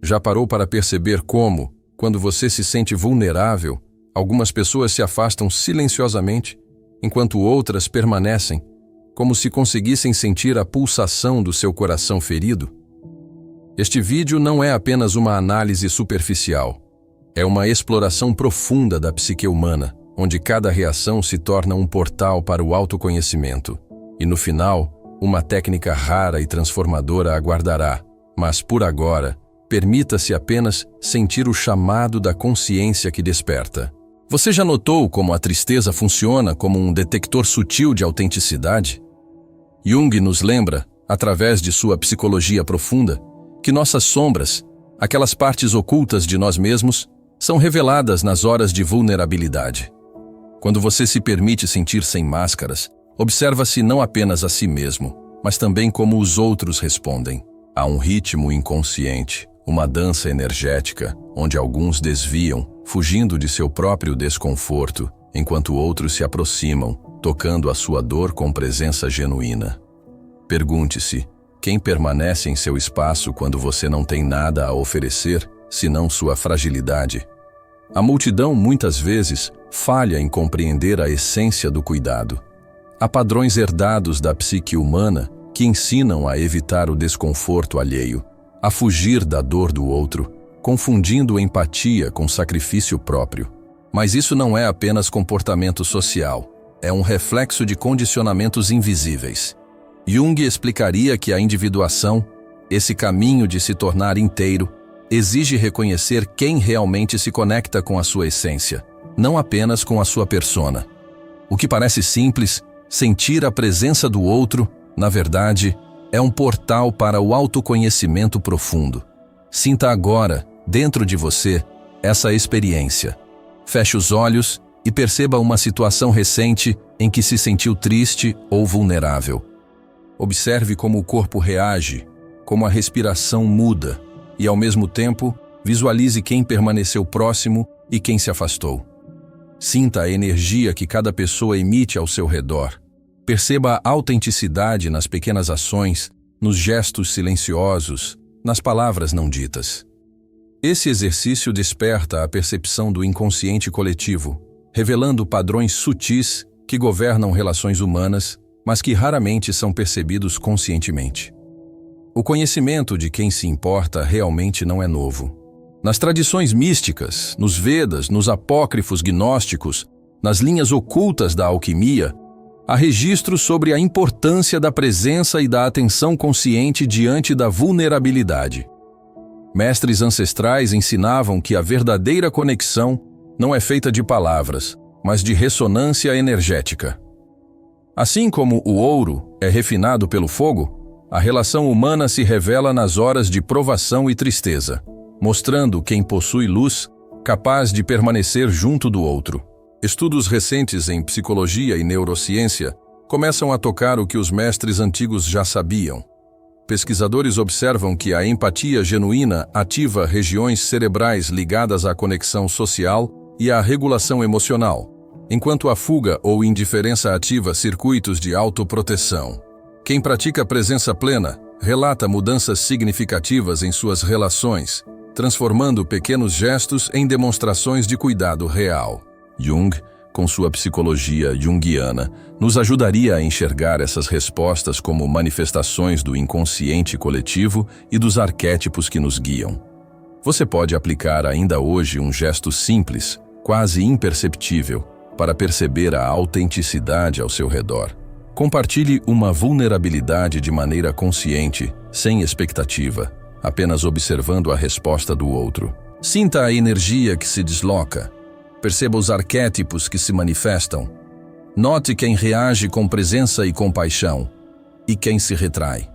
Já parou para perceber como, quando você se sente vulnerável, algumas pessoas se afastam silenciosamente, enquanto outras permanecem, como se conseguissem sentir a pulsação do seu coração ferido? Este vídeo não é apenas uma análise superficial. É uma exploração profunda da psique humana, onde cada reação se torna um portal para o autoconhecimento. E no final, uma técnica rara e transformadora aguardará. Mas por agora, permita-se apenas sentir o chamado da consciência que desperta. Você já notou como a tristeza funciona como um detector sutil de autenticidade? Jung nos lembra, através de sua psicologia profunda, que nossas sombras, aquelas partes ocultas de nós mesmos, são reveladas nas horas de vulnerabilidade. Quando você se permite sentir sem máscaras, observa-se não apenas a si mesmo, mas também como os outros respondem. Há um ritmo inconsciente, uma dança energética, onde alguns desviam, fugindo de seu próprio desconforto, enquanto outros se aproximam, tocando a sua dor com presença genuína. Pergunte-se, quem permanece em seu espaço quando você não tem nada a oferecer, senão sua fragilidade? A multidão, muitas vezes, falha em compreender a essência do cuidado. Há padrões herdados da psique humana que ensinam a evitar o desconforto alheio, a fugir da dor do outro, confundindo empatia com sacrifício próprio. Mas isso não é apenas comportamento social, é um reflexo de condicionamentos invisíveis. Jung explicaria que a individuação, esse caminho de se tornar inteiro, exige reconhecer quem realmente se conecta com a sua essência, não apenas com a sua persona. O que parece simples, sentir a presença do outro, na verdade, é um portal para o autoconhecimento profundo. Sinta agora, dentro de você, essa experiência. Feche os olhos e perceba uma situação recente em que se sentiu triste ou vulnerável. Observe como o corpo reage, como a respiração muda, e ao mesmo tempo, visualize quem permaneceu próximo e quem se afastou. Sinta a energia que cada pessoa emite ao seu redor. Perceba a autenticidade nas pequenas ações, nos gestos silenciosos, nas palavras não ditas. Esse exercício desperta a percepção do inconsciente coletivo, revelando padrões sutis que governam relações humanas, mas que raramente são percebidos conscientemente. O conhecimento de quem se importa realmente não é novo. Nas tradições místicas, nos Vedas, nos apócrifos gnósticos, nas linhas ocultas da alquimia, há registros sobre a importância da presença e da atenção consciente diante da vulnerabilidade. Mestres ancestrais ensinavam que a verdadeira conexão não é feita de palavras, mas de ressonância energética. Assim como o ouro é refinado pelo fogo, a relação humana se revela nas horas de provação e tristeza, mostrando quem possui luz, capaz de permanecer junto do outro. Estudos recentes em psicologia e neurociência começam a tocar o que os mestres antigos já sabiam. Pesquisadores observam que a empatia genuína ativa regiões cerebrais ligadas à conexão social e à regulação emocional, enquanto a fuga ou indiferença ativa circuitos de autoproteção. Quem pratica presença plena relata mudanças significativas em suas relações, transformando pequenos gestos em demonstrações de cuidado real. Jung, com sua psicologia junguiana, nos ajudaria a enxergar essas respostas como manifestações do inconsciente coletivo e dos arquétipos que nos guiam. Você pode aplicar ainda hoje um gesto simples, quase imperceptível, para perceber a autenticidade ao seu redor. Compartilhe uma vulnerabilidade de maneira consciente, sem expectativa, apenas observando a resposta do outro. Sinta a energia que se desloca. Perceba os arquétipos que se manifestam. Note quem reage com presença e compaixão, e quem se retrai.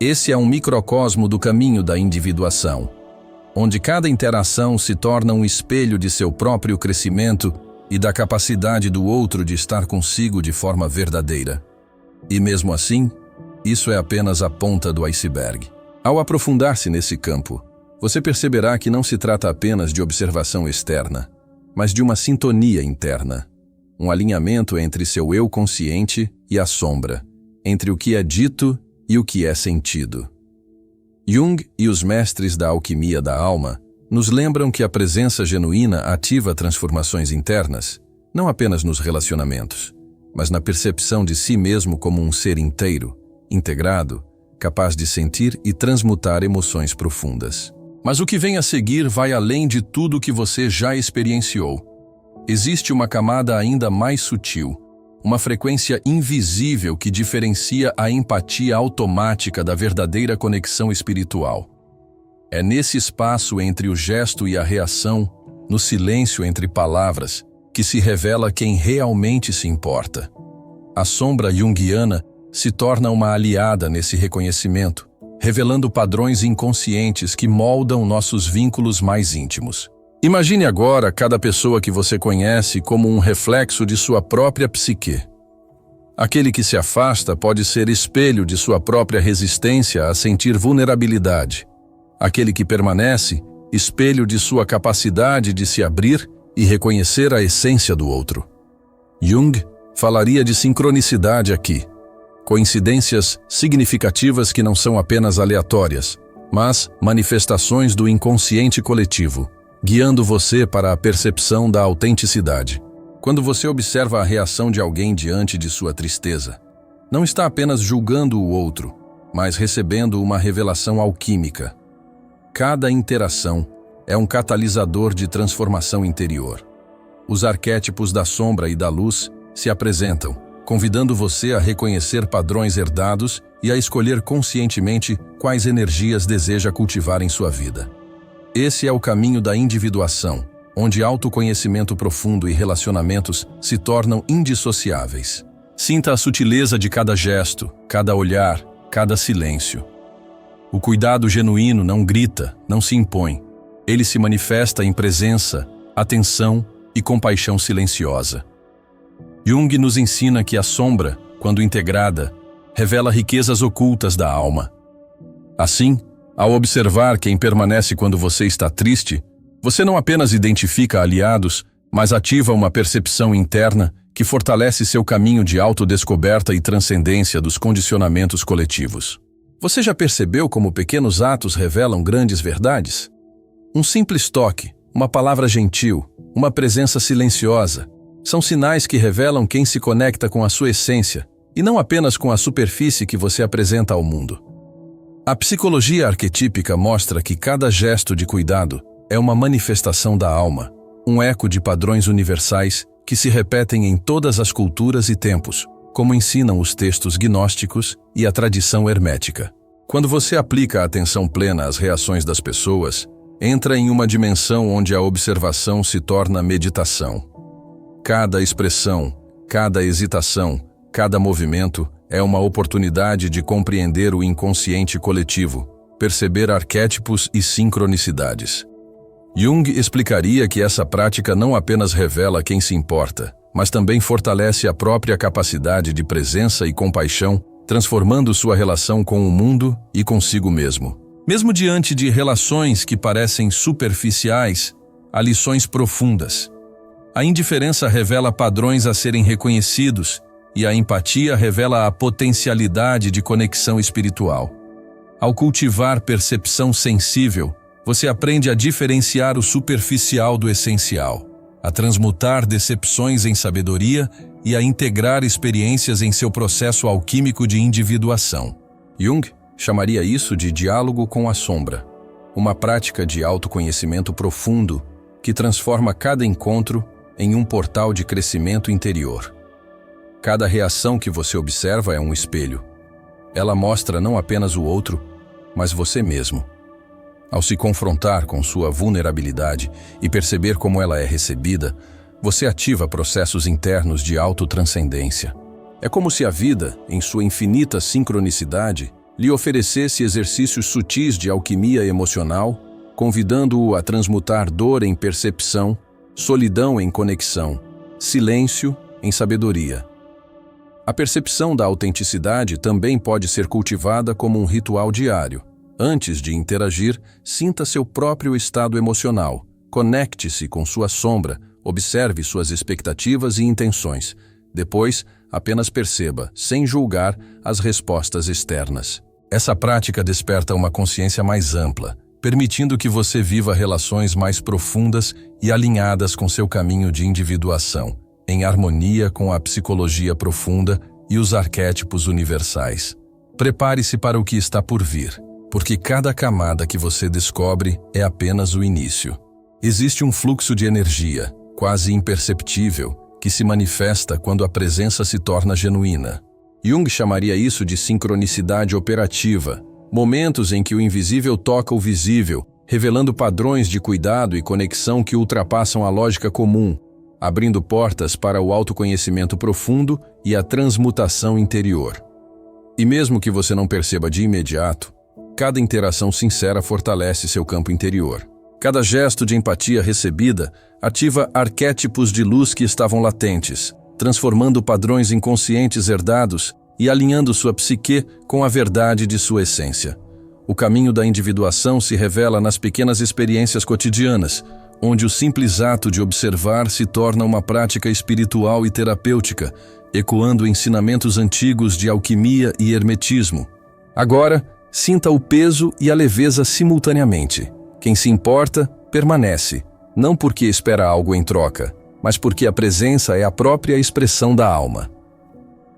Esse é um microcosmo do caminho da individuação, onde cada interação se torna um espelho de seu próprio crescimento e da capacidade do outro de estar consigo de forma verdadeira. E mesmo assim, isso é apenas a ponta do iceberg. Ao aprofundar-se nesse campo, você perceberá que não se trata apenas de observação externa, mas de uma sintonia interna, um alinhamento entre seu eu consciente e a sombra, entre o que é dito e o que é sentido. Jung e os mestres da alquimia da alma nos lembram que a presença genuína ativa transformações internas, não apenas nos relacionamentos, mas na percepção de si mesmo como um ser inteiro, integrado, capaz de sentir e transmutar emoções profundas. Mas o que vem a seguir vai além de tudo que você já experienciou. Existe uma camada ainda mais sutil, uma frequência invisível que diferencia a empatia automática da verdadeira conexão espiritual. É nesse espaço entre o gesto e a reação, no silêncio entre palavras, que se revela quem realmente se importa. A sombra junguiana se torna uma aliada nesse reconhecimento, revelando padrões inconscientes que moldam nossos vínculos mais íntimos. Imagine agora cada pessoa que você conhece como um reflexo de sua própria psique. Aquele que se afasta pode ser espelho de sua própria resistência a sentir vulnerabilidade. Aquele que permanece, espelho de sua capacidade de se abrir e reconhecer a essência do outro. Jung falaria de sincronicidade aqui. Coincidências significativas que não são apenas aleatórias, mas manifestações do inconsciente coletivo, guiando você para a percepção da autenticidade. Quando você observa a reação de alguém diante de sua tristeza, não está apenas julgando o outro, mas recebendo uma revelação alquímica. Cada interação é um catalisador de transformação interior. Os arquétipos da sombra e da luz se apresentam, convidando você a reconhecer padrões herdados e a escolher conscientemente quais energias deseja cultivar em sua vida. Esse é o caminho da individuação, onde autoconhecimento profundo e relacionamentos se tornam indissociáveis. Sinta a sutileza de cada gesto, cada olhar, cada silêncio. O cuidado genuíno não grita, não se impõe. Ele se manifesta em presença, atenção e compaixão silenciosa. Jung nos ensina que a sombra, quando integrada, revela riquezas ocultas da alma. Assim, ao observar quem permanece quando você está triste, você não apenas identifica aliados, mas ativa uma percepção interna que fortalece seu caminho de autodescoberta e transcendência dos condicionamentos coletivos. Você já percebeu como pequenos atos revelam grandes verdades? Um simples toque, uma palavra gentil, uma presença silenciosa, são sinais que revelam quem se conecta com a sua essência, e não apenas com a superfície que você apresenta ao mundo. A psicologia arquetípica mostra que cada gesto de cuidado é uma manifestação da alma, um eco de padrões universais que se repetem em todas as culturas e tempos, como ensinam os textos gnósticos e a tradição hermética. Quando você aplica a atenção plena às reações das pessoas, entra em uma dimensão onde a observação se torna meditação. Cada expressão, cada hesitação, cada movimento é uma oportunidade de compreender o inconsciente coletivo, perceber arquétipos e sincronicidades. Jung explicaria que essa prática não apenas revela quem se importa, mas também fortalece a própria capacidade de presença e compaixão, transformando sua relação com o mundo e consigo mesmo. Mesmo diante de relações que parecem superficiais, há lições profundas. A indiferença revela padrões a serem reconhecidos e a empatia revela a potencialidade de conexão espiritual. Ao cultivar percepção sensível, você aprende a diferenciar o superficial do essencial, a transmutar decepções em sabedoria e a integrar experiências em seu processo alquímico de individuação. Jung chamaria isso de diálogo com a sombra, uma prática de autoconhecimento profundo que transforma cada encontro em um portal de crescimento interior. Cada reação que você observa é um espelho. Ela mostra não apenas o outro, mas você mesmo. Ao se confrontar com sua vulnerabilidade e perceber como ela é recebida, você ativa processos internos de autotranscendência. É como se a vida, em sua infinita sincronicidade, lhe oferecesse exercícios sutis de alquimia emocional, convidando-o a transmutar dor em percepção, solidão em conexão, silêncio em sabedoria. A percepção da autenticidade também pode ser cultivada como um ritual diário. Antes de interagir, sinta seu próprio estado emocional, conecte-se com sua sombra, observe suas expectativas e intenções. Depois, apenas perceba, sem julgar, as respostas externas. Essa prática desperta uma consciência mais ampla, permitindo que você viva relações mais profundas e alinhadas com seu caminho de individuação, em harmonia com a psicologia profunda e os arquétipos universais. Prepare-se para o que está por vir, porque cada camada que você descobre é apenas o início. Existe um fluxo de energia, quase imperceptível, que se manifesta quando a presença se torna genuína. Jung chamaria isso de sincronicidade operativa, momentos em que o invisível toca o visível, revelando padrões de cuidado e conexão que ultrapassam a lógica comum, abrindo portas para o autoconhecimento profundo e a transmutação interior. E mesmo que você não perceba de imediato, cada interação sincera fortalece seu campo interior. Cada gesto de empatia recebida ativa arquétipos de luz que estavam latentes, transformando padrões inconscientes herdados e alinhando sua psique com a verdade de sua essência. O caminho da individuação se revela nas pequenas experiências cotidianas, onde o simples ato de observar se torna uma prática espiritual e terapêutica, ecoando ensinamentos antigos de alquimia e hermetismo. Agora, sinta o peso e a leveza simultaneamente. Quem se importa, permanece, não porque espera algo em troca, mas porque a presença é a própria expressão da alma.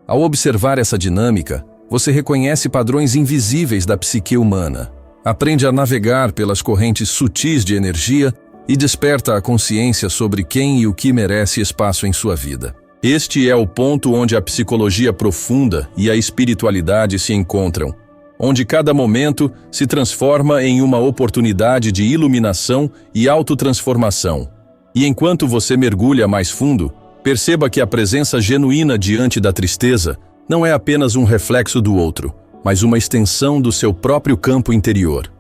Ao observar essa dinâmica, você reconhece padrões invisíveis da psique humana, aprende a navegar pelas correntes sutis de energia e desperta a consciência sobre quem e o que merece espaço em sua vida. Este é o ponto onde a psicologia profunda e a espiritualidade se encontram, onde cada momento se transforma em uma oportunidade de iluminação e autotransformação. E enquanto você mergulha mais fundo, perceba que a presença genuína diante da tristeza não é apenas um reflexo do outro, mas uma extensão do seu próprio campo interior.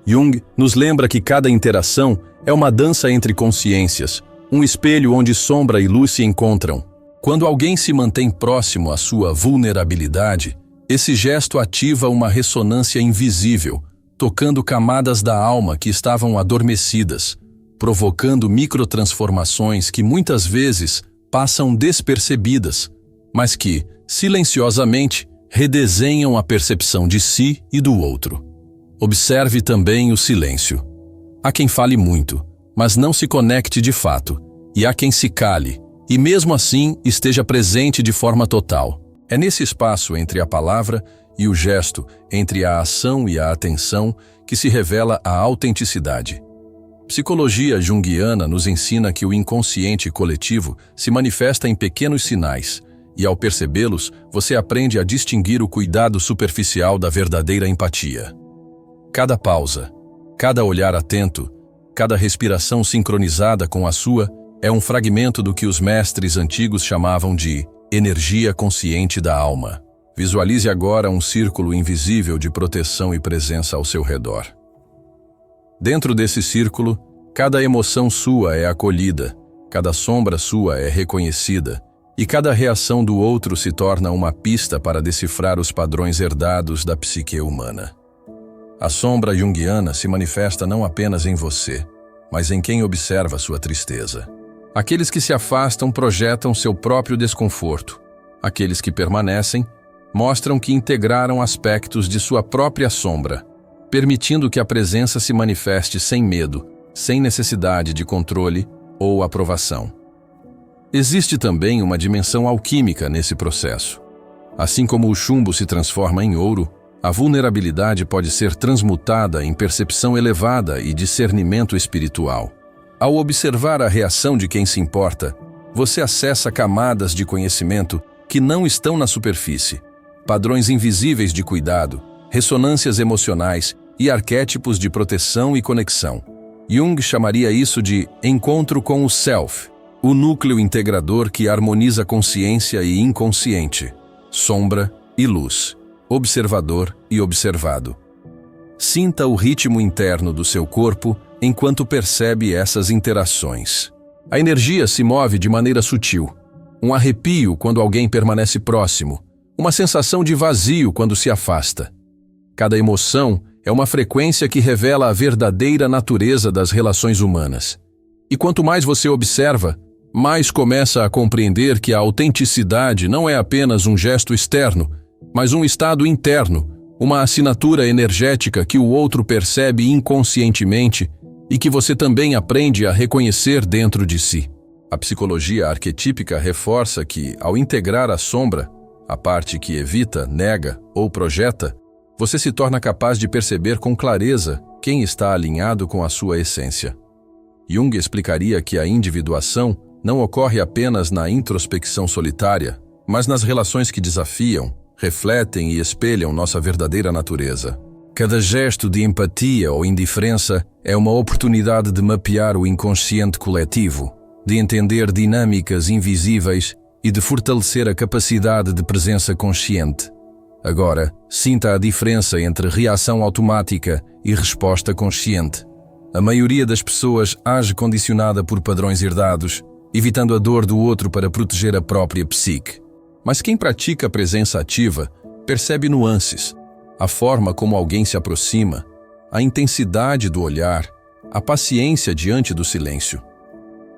Jung nos lembra que cada interação é uma dança entre consciências, um espelho onde sombra e luz se encontram. Quando alguém se mantém próximo à sua vulnerabilidade, esse gesto ativa uma ressonância invisível, tocando camadas da alma que estavam adormecidas, provocando microtransformações que muitas vezes passam despercebidas, mas que, silenciosamente, redesenham a percepção de si e do outro. Observe também o silêncio. Há quem fale muito, mas não se conecte de fato, e há quem se cale, e mesmo assim esteja presente de forma total. É nesse espaço entre a palavra e o gesto, entre a ação e a atenção, que se revela a autenticidade. Psicologia junguiana nos ensina que o inconsciente coletivo se manifesta em pequenos sinais, e ao percebê-los, você aprende a distinguir o cuidado superficial da verdadeira empatia. Cada pausa, cada olhar atento, cada respiração sincronizada com a sua, é um fragmento do que os mestres antigos chamavam de energia consciente da alma. Visualize agora um círculo invisível de proteção e presença ao seu redor. Dentro desse círculo, cada emoção sua é acolhida, cada sombra sua é reconhecida, e cada reação do outro se torna uma pista para decifrar os padrões herdados da psique humana. A sombra junguiana se manifesta não apenas em você, mas em quem observa sua tristeza. Aqueles que se afastam projetam seu próprio desconforto. Aqueles que permanecem mostram que integraram aspectos de sua própria sombra, permitindo que a presença se manifeste sem medo, sem necessidade de controle ou aprovação. Existe também uma dimensão alquímica nesse processo. Assim como o chumbo se transforma em ouro, a vulnerabilidade pode ser transmutada em percepção elevada e discernimento espiritual. Ao observar a reação de quem se importa, você acessa camadas de conhecimento que não estão na superfície, padrões invisíveis de cuidado, ressonâncias emocionais e arquétipos de proteção e conexão. Jung chamaria isso de encontro com o self, o núcleo integrador que harmoniza consciência e inconsciente, sombra e luz, observador e observado. Sinta o ritmo interno do seu corpo enquanto percebe essas interações. A energia se move de maneira sutil. Um arrepio quando alguém permanece próximo, uma sensação de vazio quando se afasta. Cada emoção é uma frequência que revela a verdadeira natureza das relações humanas. E quanto mais você observa, mais começa a compreender que a autenticidade não é apenas um gesto externo, mas um estado interno, Uma assinatura energética que o outro percebe inconscientemente e que você também aprende a reconhecer dentro de si. A psicologia arquetípica reforça que, ao integrar a sombra, a parte que evita, nega ou projeta, você se torna capaz de perceber com clareza quem está alinhado com a sua essência. Jung explicaria que a individuação não ocorre apenas na introspecção solitária, mas nas relações que desafiam, refletem e espelham nossa verdadeira natureza. Cada gesto de empatia ou indiferença é uma oportunidade de mapear o inconsciente coletivo, de entender dinâmicas invisíveis e de fortalecer a capacidade de presença consciente. Agora, sinta a diferença entre reação automática e resposta consciente. A maioria das pessoas age condicionada por padrões herdados, evitando a dor do outro para proteger a própria psique. Mas quem pratica a presença ativa percebe nuances, a forma como alguém se aproxima, a intensidade do olhar, a paciência diante do silêncio.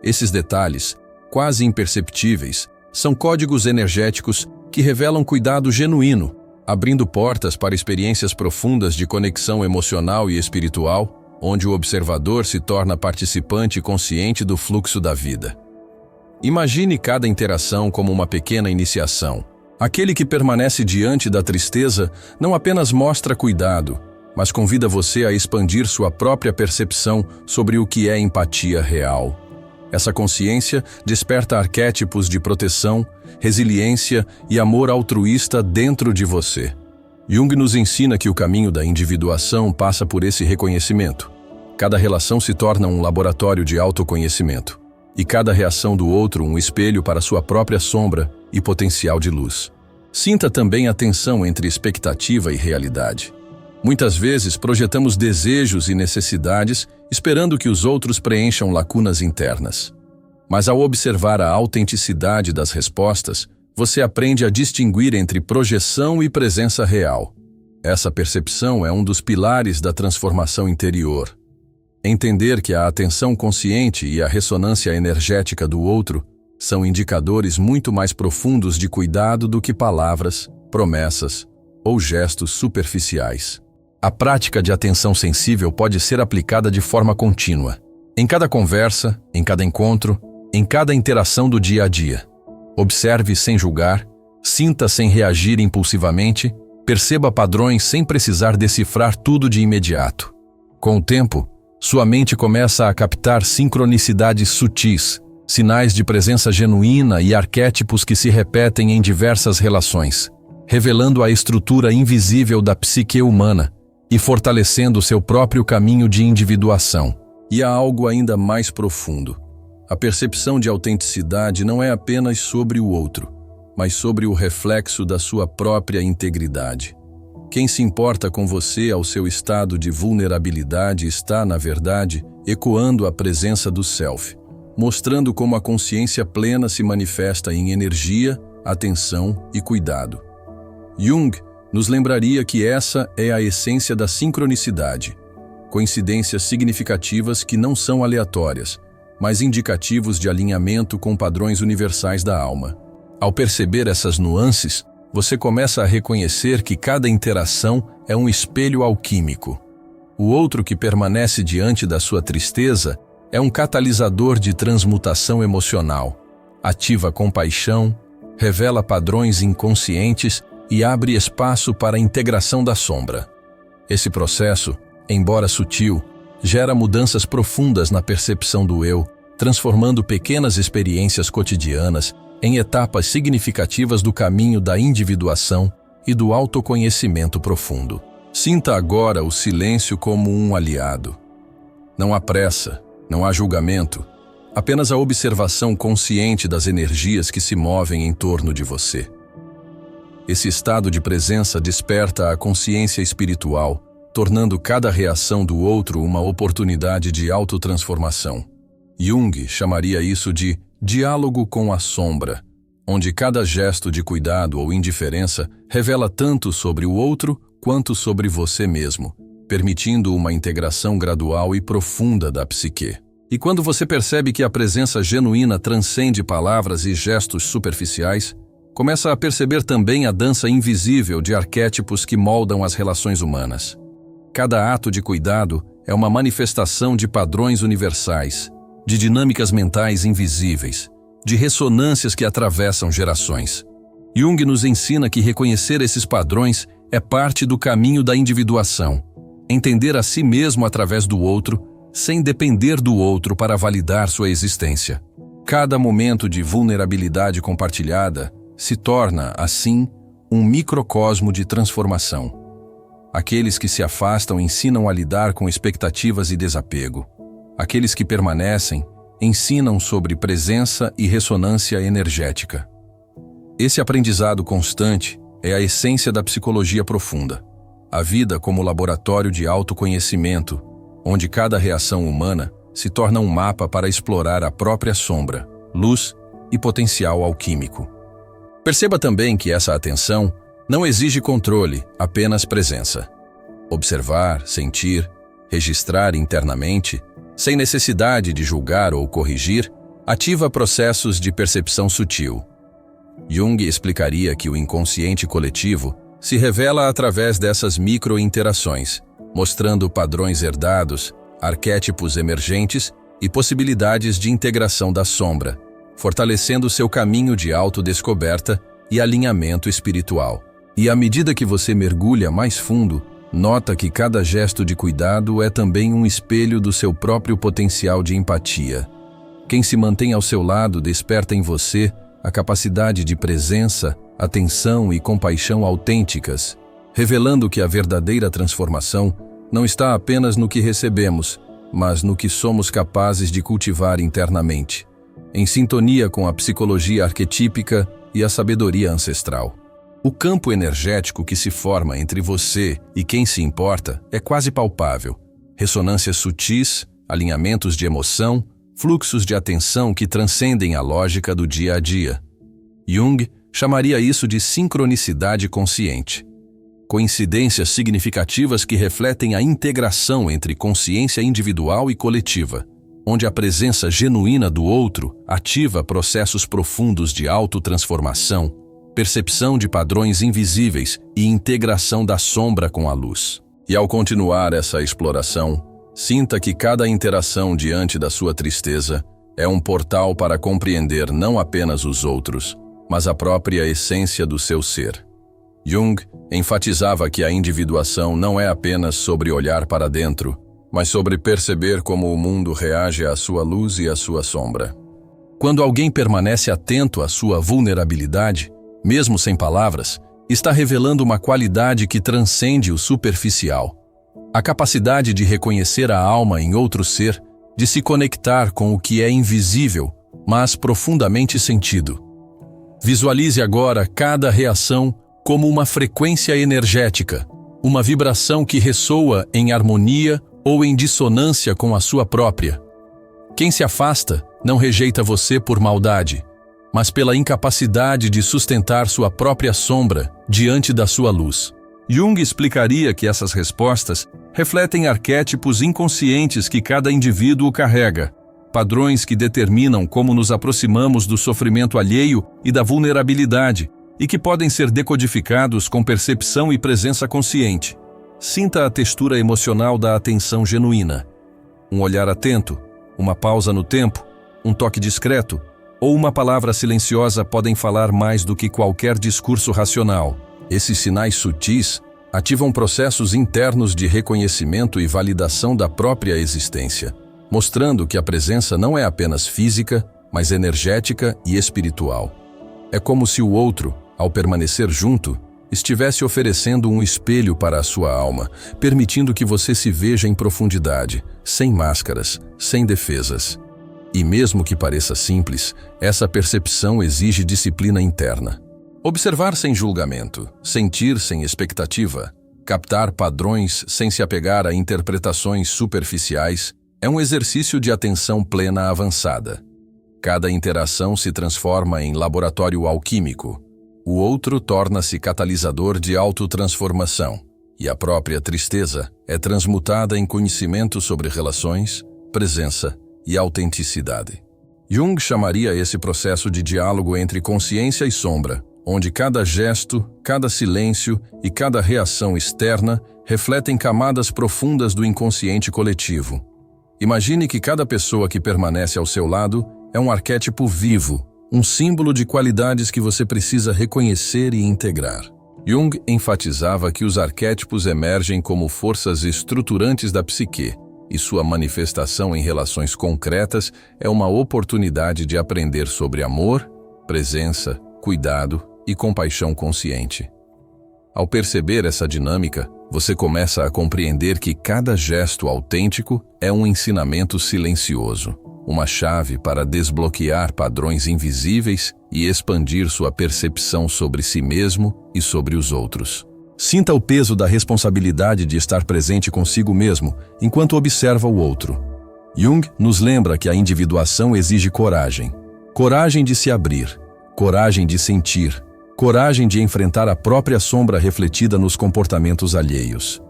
Esses detalhes, quase imperceptíveis, são códigos energéticos que revelam cuidado genuíno, abrindo portas para experiências profundas de conexão emocional e espiritual, onde o observador se torna participante consciente do fluxo da vida. Imagine cada interação como uma pequena iniciação. Aquele que permanece diante da tristeza não apenas mostra cuidado, mas convida você a expandir sua própria percepção sobre o que é empatia real. Essa consciência desperta arquétipos de proteção, resiliência e amor altruísta dentro de você. Jung nos ensina que o caminho da individuação passa por esse reconhecimento. Cada relação se torna um laboratório de autoconhecimento, e cada reação do outro um espelho para sua própria sombra e potencial de luz. Sinta também a tensão entre expectativa e realidade. Muitas vezes projetamos desejos e necessidades esperando que os outros preencham lacunas internas. Mas ao observar a autenticidade das respostas, você aprende a distinguir entre projeção e presença real. Essa percepção é um dos pilares da transformação interior. Entender que a atenção consciente e a ressonância energética do outro são indicadores muito mais profundos de cuidado do que palavras, promessas ou gestos superficiais. A prática de atenção sensível pode ser aplicada de forma contínua, em cada conversa, em cada encontro, em cada interação do dia a dia. Observe sem julgar, sinta sem reagir impulsivamente, perceba padrões sem precisar decifrar tudo de imediato. Com o tempo, sua mente começa a captar sincronicidades sutis, sinais de presença genuína e arquétipos que se repetem em diversas relações, revelando a estrutura invisível da psique humana e fortalecendo seu próprio caminho de individuação. E há algo ainda mais profundo. A percepção de autenticidade não é apenas sobre o outro, mas sobre o reflexo da sua própria integridade. Quem se importa com você ao seu estado de vulnerabilidade está, na verdade, ecoando a presença do self, mostrando como a consciência plena se manifesta em energia, atenção e cuidado. Jung nos lembraria que essa é a essência da sincronicidade, coincidências significativas que não são aleatórias, mas indicativos de alinhamento com padrões universais da alma. Ao perceber essas nuances, você começa a reconhecer que cada interação é um espelho alquímico. O outro que permanece diante da sua tristeza é um catalisador de transmutação emocional, ativa compaixão, revela padrões inconscientes e abre espaço para a integração da sombra. Esse processo, embora sutil, gera mudanças profundas na percepção do eu, transformando pequenas experiências cotidianas em etapas significativas do caminho da individuação e do autoconhecimento profundo. Sinta agora o silêncio como um aliado. Não há pressa, não há julgamento, apenas a observação consciente das energias que se movem em torno de você. Esse estado de presença desperta a consciência espiritual, tornando cada reação do outro uma oportunidade de autotransformação. Jung chamaria isso de diálogo com a sombra, onde cada gesto de cuidado ou indiferença revela tanto sobre o outro quanto sobre você mesmo, permitindo uma integração gradual e profunda da psique. E quando você percebe que a presença genuína transcende palavras e gestos superficiais, começa a perceber também a dança invisível de arquétipos que moldam as relações humanas. Cada ato de cuidado é uma manifestação de padrões universais, de dinâmicas mentais invisíveis, de ressonâncias que atravessam gerações. Jung nos ensina que reconhecer esses padrões é parte do caminho da individuação, entender a si mesmo através do outro, sem depender do outro para validar sua existência. Cada momento de vulnerabilidade compartilhada se torna, assim, um microcosmo de transformação. Aqueles que se afastam ensinam a lidar com expectativas e desapego. Aqueles que permanecem ensinam sobre presença e ressonância energética. Esse aprendizado constante é a essência da psicologia profunda. A vida como laboratório de autoconhecimento, onde cada reação humana se torna um mapa para explorar a própria sombra, luz e potencial alquímico. Perceba também que essa atenção não exige controle, apenas presença. Observar, sentir, registrar internamente, sem necessidade de julgar ou corrigir, ativa processos de percepção sutil. Jung explicaria que o inconsciente coletivo se revela através dessas micro-interações, mostrando padrões herdados, arquétipos emergentes e possibilidades de integração da sombra, fortalecendo seu caminho de autodescoberta e alinhamento espiritual. E à medida que você mergulha mais fundo, nota que cada gesto de cuidado é também um espelho do seu próprio potencial de empatia. Quem se mantém ao seu lado desperta em você a capacidade de presença, atenção e compaixão autênticas, revelando que a verdadeira transformação não está apenas no que recebemos, mas no que somos capazes de cultivar internamente, em sintonia com a psicologia arquetípica e a sabedoria ancestral. O campo energético que se forma entre você e quem se importa é quase palpável. Ressonâncias sutis, alinhamentos de emoção, fluxos de atenção que transcendem a lógica do dia a dia. Jung chamaria isso de sincronicidade consciente. Coincidências significativas que refletem a integração entre consciência individual e coletiva, onde a presença genuína do outro ativa processos profundos de autotransformação, percepção de padrões invisíveis e integração da sombra com a luz. E ao continuar essa exploração, sinta que cada interação diante da sua tristeza é um portal para compreender não apenas os outros, mas a própria essência do seu ser. Jung enfatizava que a individuação não é apenas sobre olhar para dentro, mas sobre perceber como o mundo reage à sua luz e à sua sombra. Quando alguém permanece atento à sua vulnerabilidade, mesmo sem palavras, está revelando uma qualidade que transcende o superficial. A capacidade de reconhecer a alma em outro ser, de se conectar com o que é invisível, mas profundamente sentido. Visualize agora cada reação como uma frequência energética, uma vibração que ressoa em harmonia ou em dissonância com a sua própria. Quem se afasta não rejeita você por maldade, mas pela incapacidade de sustentar sua própria sombra diante da sua luz. Jung explicaria que essas respostas refletem arquétipos inconscientes que cada indivíduo carrega, padrões que determinam como nos aproximamos do sofrimento alheio e da vulnerabilidade, e que podem ser decodificados com percepção e presença consciente. Sinta a textura emocional da atenção genuína. Um olhar atento, uma pausa no tempo, um toque discreto, ou uma palavra silenciosa podem falar mais do que qualquer discurso racional. Esses sinais sutis ativam processos internos de reconhecimento e validação da própria existência, mostrando que a presença não é apenas física, mas energética e espiritual. É como se o outro, ao permanecer junto, estivesse oferecendo um espelho para a sua alma, permitindo que você se veja em profundidade, sem máscaras, sem defesas. E mesmo que pareça simples, essa percepção exige disciplina interna. Observar sem julgamento, sentir sem expectativa, captar padrões sem se apegar a interpretações superficiais, é um exercício de atenção plena avançada. Cada interação se transforma em laboratório alquímico. O outro torna-se catalisador de autotransformação, e a própria tristeza é transmutada em conhecimento sobre relações, presença e autenticidade. Jung chamaria esse processo de diálogo entre consciência e sombra, onde cada gesto, cada silêncio e cada reação externa refletem camadas profundas do inconsciente coletivo. Imagine que cada pessoa que permanece ao seu lado é um arquétipo vivo, um símbolo de qualidades que você precisa reconhecer e integrar. Jung enfatizava que os arquétipos emergem como forças estruturantes da psique, e sua manifestação em relações concretas é uma oportunidade de aprender sobre amor, presença, cuidado e compaixão consciente. Ao perceber essa dinâmica, você começa a compreender que cada gesto autêntico é um ensinamento silencioso, uma chave para desbloquear padrões invisíveis e expandir sua percepção sobre si mesmo e sobre os outros. Sinta o peso da responsabilidade de estar presente consigo mesmo enquanto observa o outro. Jung nos lembra que a individuação exige coragem. Coragem de se abrir, coragem de sentir, coragem de enfrentar a própria sombra refletida nos comportamentos alheios.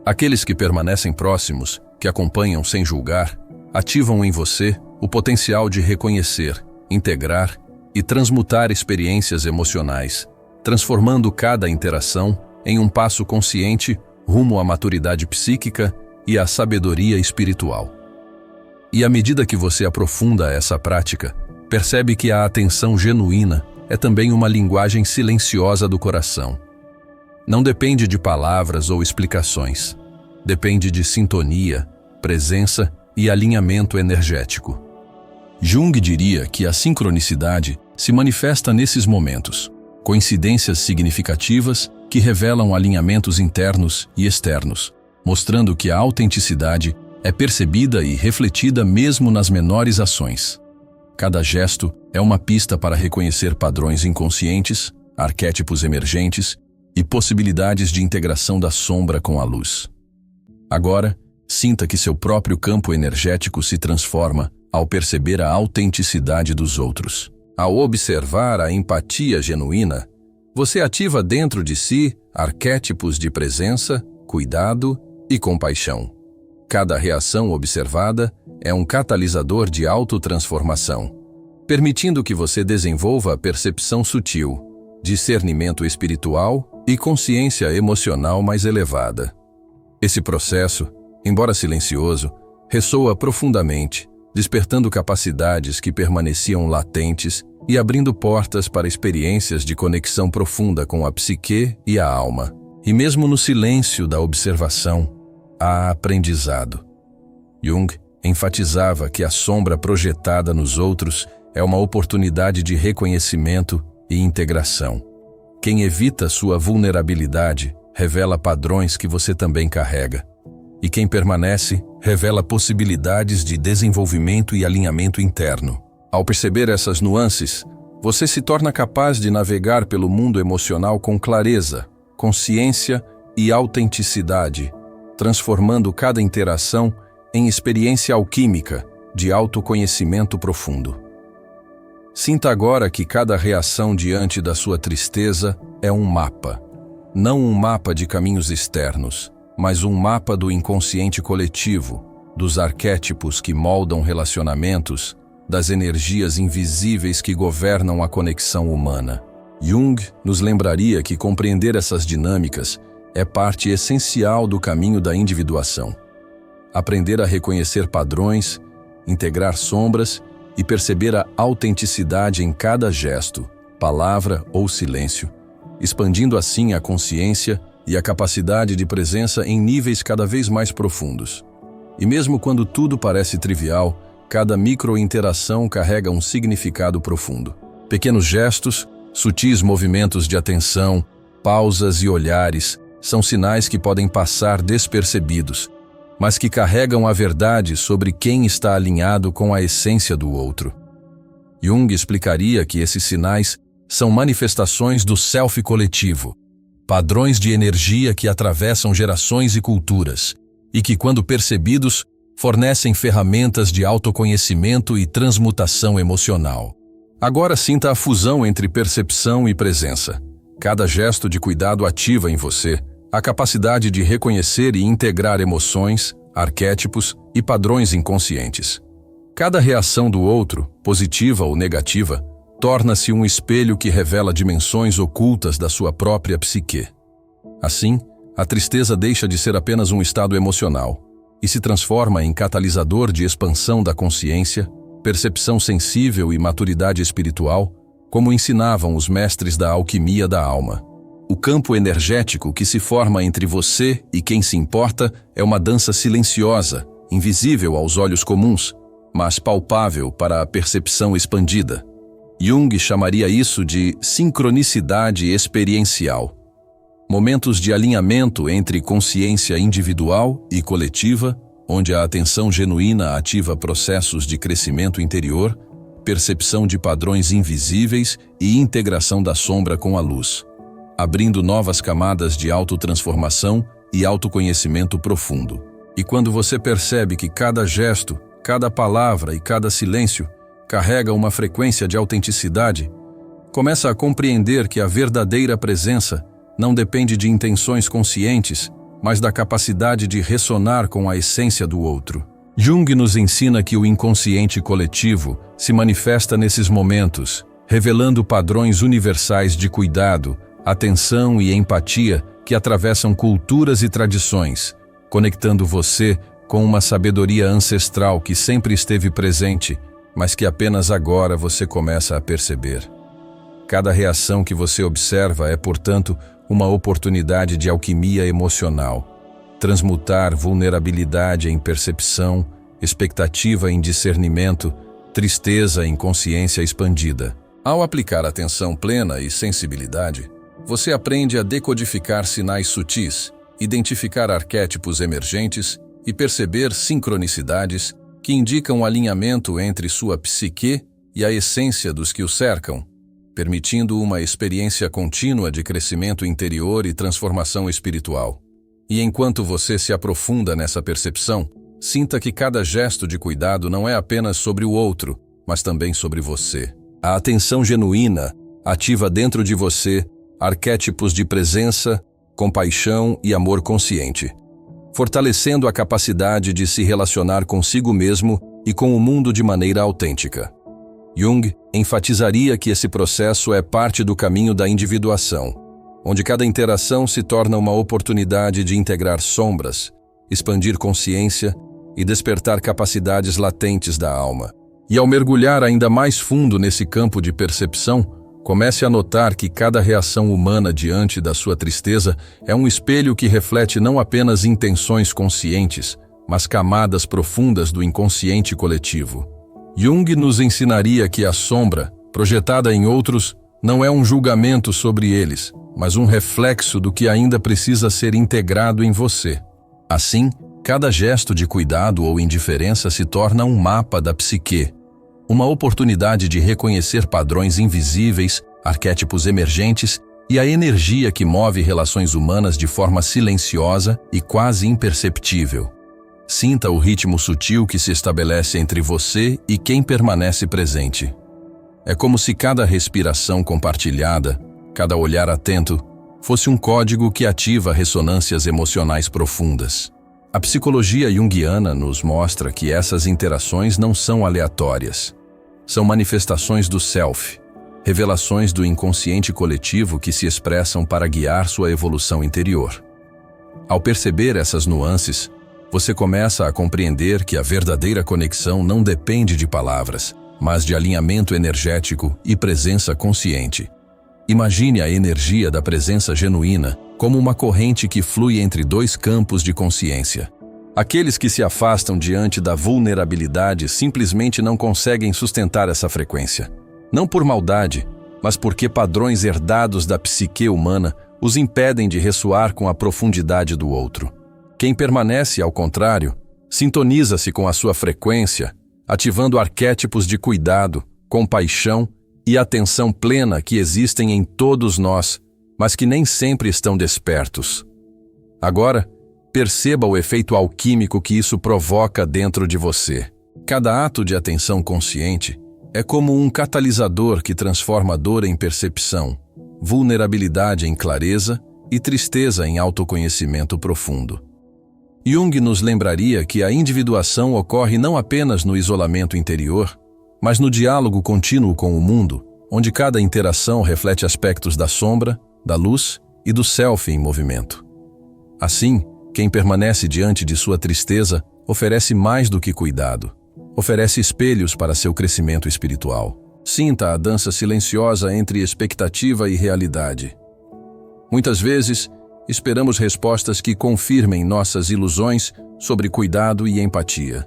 Aqueles que permanecem próximos, que acompanham sem julgar, ativam em você o potencial de reconhecer, integrar e transmutar experiências emocionais, transformando cada interação em um passo consciente rumo à maturidade psíquica e à sabedoria espiritual. E à medida que você aprofunda essa prática, percebe que a atenção genuína é também uma linguagem silenciosa do coração. Não depende de palavras ou explicações. Depende de sintonia, presença e alinhamento energético. Jung diria que a sincronicidade se manifesta nesses momentos, coincidências significativas que revelam alinhamentos internos e externos, mostrando que a autenticidade é percebida e refletida mesmo nas menores ações. Cada gesto é uma pista para reconhecer padrões inconscientes, arquétipos emergentes e possibilidades de integração da sombra com a luz. Agora, sinta que seu próprio campo energético se transforma ao perceber a autenticidade dos outros. Ao observar a empatia genuína, você ativa dentro de si arquétipos de presença, cuidado e compaixão. Cada reação observada é um catalisador de autotransformação, permitindo que você desenvolva a percepção sutil, discernimento espiritual e consciência emocional mais elevada. Esse processo, embora silencioso, ressoa profundamente, despertando capacidades que permaneciam latentes e abrindo portas para experiências de conexão profunda com a psique e a alma. E mesmo no silêncio da observação, há aprendizado. Jung enfatizava que a sombra projetada nos outros é uma oportunidade de reconhecimento e integração. Quem evita sua vulnerabilidade revela padrões que você também carrega. E quem permanece revela possibilidades de desenvolvimento e alinhamento interno. Ao perceber essas nuances, você se torna capaz de navegar pelo mundo emocional com clareza, consciência e autenticidade, transformando cada interação em experiência alquímica de autoconhecimento profundo. Sinta agora que cada reação diante da sua tristeza é um mapa. Não um mapa de caminhos externos, mas um mapa do inconsciente coletivo, dos arquétipos que moldam relacionamentos, das energias invisíveis que governam a conexão humana. Jung nos lembraria que compreender essas dinâmicas é parte essencial do caminho da individuação. Aprender a reconhecer padrões, integrar sombras e perceber a autenticidade em cada gesto, palavra ou silêncio, expandindo assim a consciência e a capacidade de presença em níveis cada vez mais profundos. E mesmo quando tudo parece trivial, cada micro-interação carrega um significado profundo. Pequenos gestos, sutis movimentos de atenção, pausas e olhares são sinais que podem passar despercebidos, mas que carregam a verdade sobre quem está alinhado com a essência do outro. Jung explicaria que esses sinais são manifestações do self coletivo, padrões de energia que atravessam gerações e culturas, e que, quando percebidos, fornecem ferramentas de autoconhecimento e transmutação emocional. Agora sinta a fusão entre percepção e presença. Cada gesto de cuidado ativa em você a capacidade de reconhecer e integrar emoções, arquétipos e padrões inconscientes. Cada reação do outro, positiva ou negativa, torna-se um espelho que revela dimensões ocultas da sua própria psique. Assim, a tristeza deixa de ser apenas um estado emocional e se transforma em catalisador de expansão da consciência, percepção sensível e maturidade espiritual, como ensinavam os mestres da alquimia da alma. O campo energético que se forma entre você e quem se importa é uma dança silenciosa, invisível aos olhos comuns, mas palpável para a percepção expandida. Jung chamaria isso de sincronicidade experiencial. Momentos de alinhamento entre consciência individual e coletiva, onde a atenção genuína ativa processos de crescimento interior, percepção de padrões invisíveis e integração da sombra com a luz, abrindo novas camadas de autotransformação e autoconhecimento profundo. E quando você percebe que cada gesto, cada palavra e cada silêncio carrega uma frequência de autenticidade, começa a compreender que a verdadeira presença não depende de intenções conscientes, mas da capacidade de ressonar com a essência do outro. Jung nos ensina que o inconsciente coletivo se manifesta nesses momentos, revelando padrões universais de cuidado, atenção e empatia que atravessam culturas e tradições, conectando você com uma sabedoria ancestral que sempre esteve presente, mas que apenas agora você começa a perceber. Cada reação que você observa é, portanto, uma oportunidade de alquimia emocional. Transmutar vulnerabilidade em percepção, expectativa em discernimento, tristeza em consciência expandida. Ao aplicar atenção plena e sensibilidade, você aprende a decodificar sinais sutis, identificar arquétipos emergentes e perceber sincronicidades que indicam alinhamento entre sua psique e a essência dos que o cercam, permitindo uma experiência contínua de crescimento interior e transformação espiritual. E enquanto você se aprofunda nessa percepção, sinta que cada gesto de cuidado não é apenas sobre o outro, mas também sobre você. A atenção genuína ativa dentro de você arquétipos de presença, compaixão e amor consciente, fortalecendo a capacidade de se relacionar consigo mesmo e com o mundo de maneira autêntica. Jung enfatizaria que esse processo é parte do caminho da individuação, onde cada interação se torna uma oportunidade de integrar sombras, expandir consciência e despertar capacidades latentes da alma. E ao mergulhar ainda mais fundo nesse campo de percepção, comece a notar que cada reação humana diante da sua tristeza é um espelho que reflete não apenas intenções conscientes, mas camadas profundas do inconsciente coletivo. Jung nos ensinaria que a sombra, projetada em outros, não é um julgamento sobre eles, mas um reflexo do que ainda precisa ser integrado em você. Assim, cada gesto de cuidado ou indiferença se torna um mapa da psique, uma oportunidade de reconhecer padrões invisíveis, arquétipos emergentes e a energia que move relações humanas de forma silenciosa e quase imperceptível. Sinta o ritmo sutil que se estabelece entre você e quem permanece presente. É como se cada respiração compartilhada, cada olhar atento, fosse um código que ativa ressonâncias emocionais profundas. A psicologia junguiana nos mostra que essas interações não são aleatórias. São manifestações do self, revelações do inconsciente coletivo que se expressam para guiar sua evolução interior. Ao perceber essas nuances, você começa a compreender que a verdadeira conexão não depende de palavras, mas de alinhamento energético e presença consciente. Imagine a energia da presença genuína como uma corrente que flui entre dois campos de consciência. Aqueles que se afastam diante da vulnerabilidade simplesmente não conseguem sustentar essa frequência. Não por maldade, mas porque padrões herdados da psique humana os impedem de ressoar com a profundidade do outro. Quem permanece, ao contrário, sintoniza-se com a sua frequência, ativando arquétipos de cuidado, compaixão e atenção plena que existem em todos nós, mas que nem sempre estão despertos. Agora, perceba o efeito alquímico que isso provoca dentro de você. Cada ato de atenção consciente é como um catalisador que transforma dor em percepção, vulnerabilidade em clareza e tristeza em autoconhecimento profundo. Jung nos lembraria que a individuação ocorre não apenas no isolamento interior, mas no diálogo contínuo com o mundo, onde cada interação reflete aspectos da sombra, da luz e do self em movimento. Assim, quem permanece diante de sua tristeza oferece mais do que cuidado, oferece espelhos para seu crescimento espiritual. Sinta a dança silenciosa entre expectativa e realidade. Muitas vezes, esperamos respostas que confirmem nossas ilusões sobre cuidado e empatia.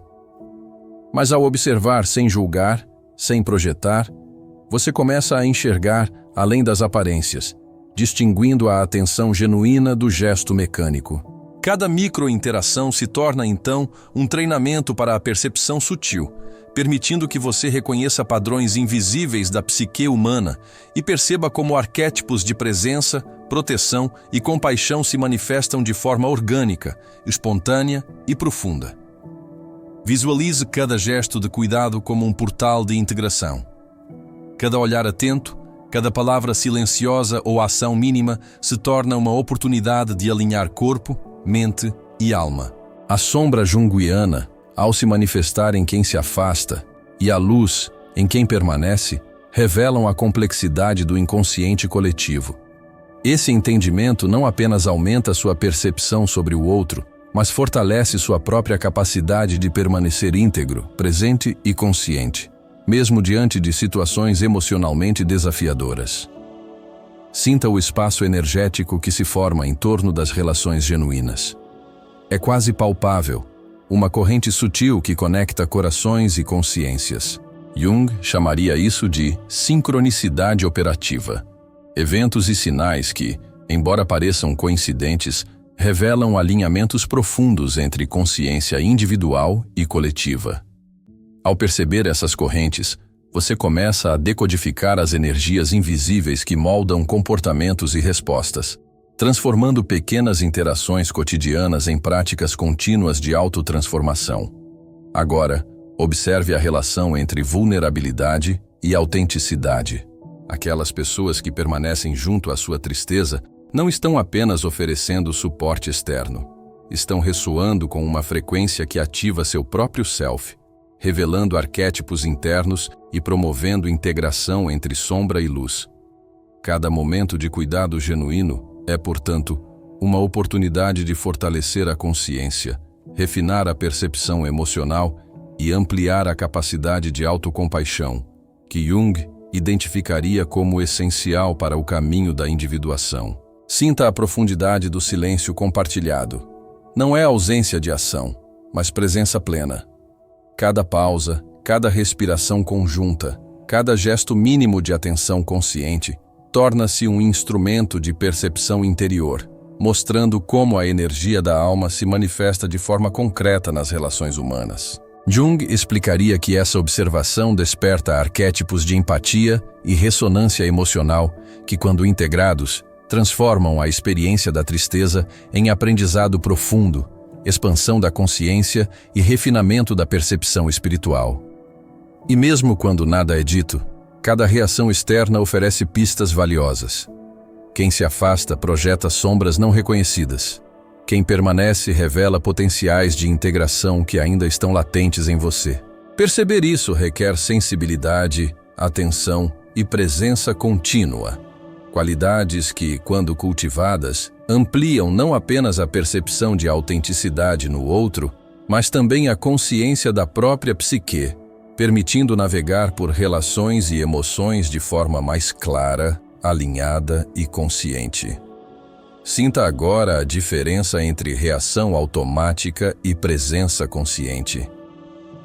Mas ao observar sem julgar, sem projetar, você começa a enxergar além das aparências, distinguindo a atenção genuína do gesto mecânico. Cada micro-interação se torna, então, um treinamento para a percepção sutil, permitindo que você reconheça padrões invisíveis da psique humana e perceba como arquétipos de presença, proteção e compaixão se manifestam de forma orgânica, espontânea e profunda. Visualize cada gesto de cuidado como um portal de integração. Cada olhar atento, cada palavra silenciosa ou ação mínima se torna uma oportunidade de alinhar corpo, mente e alma. A sombra junguiana, ao se manifestar em quem se afasta, e a luz, em quem permanece, revelam a complexidade do inconsciente coletivo. Esse entendimento não apenas aumenta sua percepção sobre o outro, mas fortalece sua própria capacidade de permanecer íntegro, presente e consciente, mesmo diante de situações emocionalmente desafiadoras. Sinta o espaço energético que se forma em torno das relações genuínas. É quase palpável, uma corrente sutil que conecta corações e consciências. Jung chamaria isso de sincronicidade operativa. Eventos e sinais que, embora pareçam coincidentes, revelam alinhamentos profundos entre consciência individual e coletiva. Ao perceber essas correntes, você começa a decodificar as energias invisíveis que moldam comportamentos e respostas, transformando pequenas interações cotidianas em práticas contínuas de autotransformação. Agora, observe a relação entre vulnerabilidade e autenticidade. Aquelas pessoas que permanecem junto à sua tristeza não estão apenas oferecendo suporte externo, estão ressoando com uma frequência que ativa seu próprio self, revelando arquétipos internos e promovendo integração entre sombra e luz. Cada momento de cuidado genuíno é, portanto, uma oportunidade de fortalecer a consciência, refinar a percepção emocional e ampliar a capacidade de autocompaixão, que Jung identificaria como essencial para o caminho da individuação. Sinta a profundidade do silêncio compartilhado. Não é ausência de ação, mas presença plena. Cada pausa, cada respiração conjunta, cada gesto mínimo de atenção consciente torna-se um instrumento de percepção interior, mostrando como a energia da alma se manifesta de forma concreta nas relações humanas. Jung explicaria que essa observação desperta arquétipos de empatia e ressonância emocional que, quando integrados, transformam a experiência da tristeza em aprendizado profundo, expansão da consciência e refinamento da percepção espiritual. E mesmo quando nada é dito, cada reação externa oferece pistas valiosas. Quem se afasta projeta sombras não reconhecidas. Quem permanece revela potenciais de integração que ainda estão latentes em você. Perceber isso requer sensibilidade, atenção e presença contínua. Qualidades que, quando cultivadas, ampliam não apenas a percepção de autenticidade no outro, mas também a consciência da própria psique, permitindo navegar por relações e emoções de forma mais clara, alinhada e consciente. Sinta agora a diferença entre reação automática e presença consciente.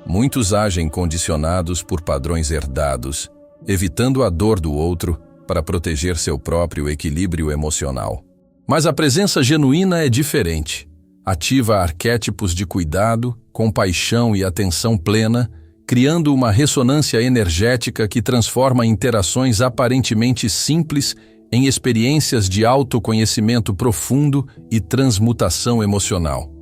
Muitos agem condicionados por padrões herdados, evitando a dor do outro para proteger seu próprio equilíbrio emocional. Mas a presença genuína é diferente. Ativa arquétipos de cuidado, compaixão e atenção plena, criando uma ressonância energética que transforma interações aparentemente simples em experiências de autoconhecimento profundo e transmutação emocional.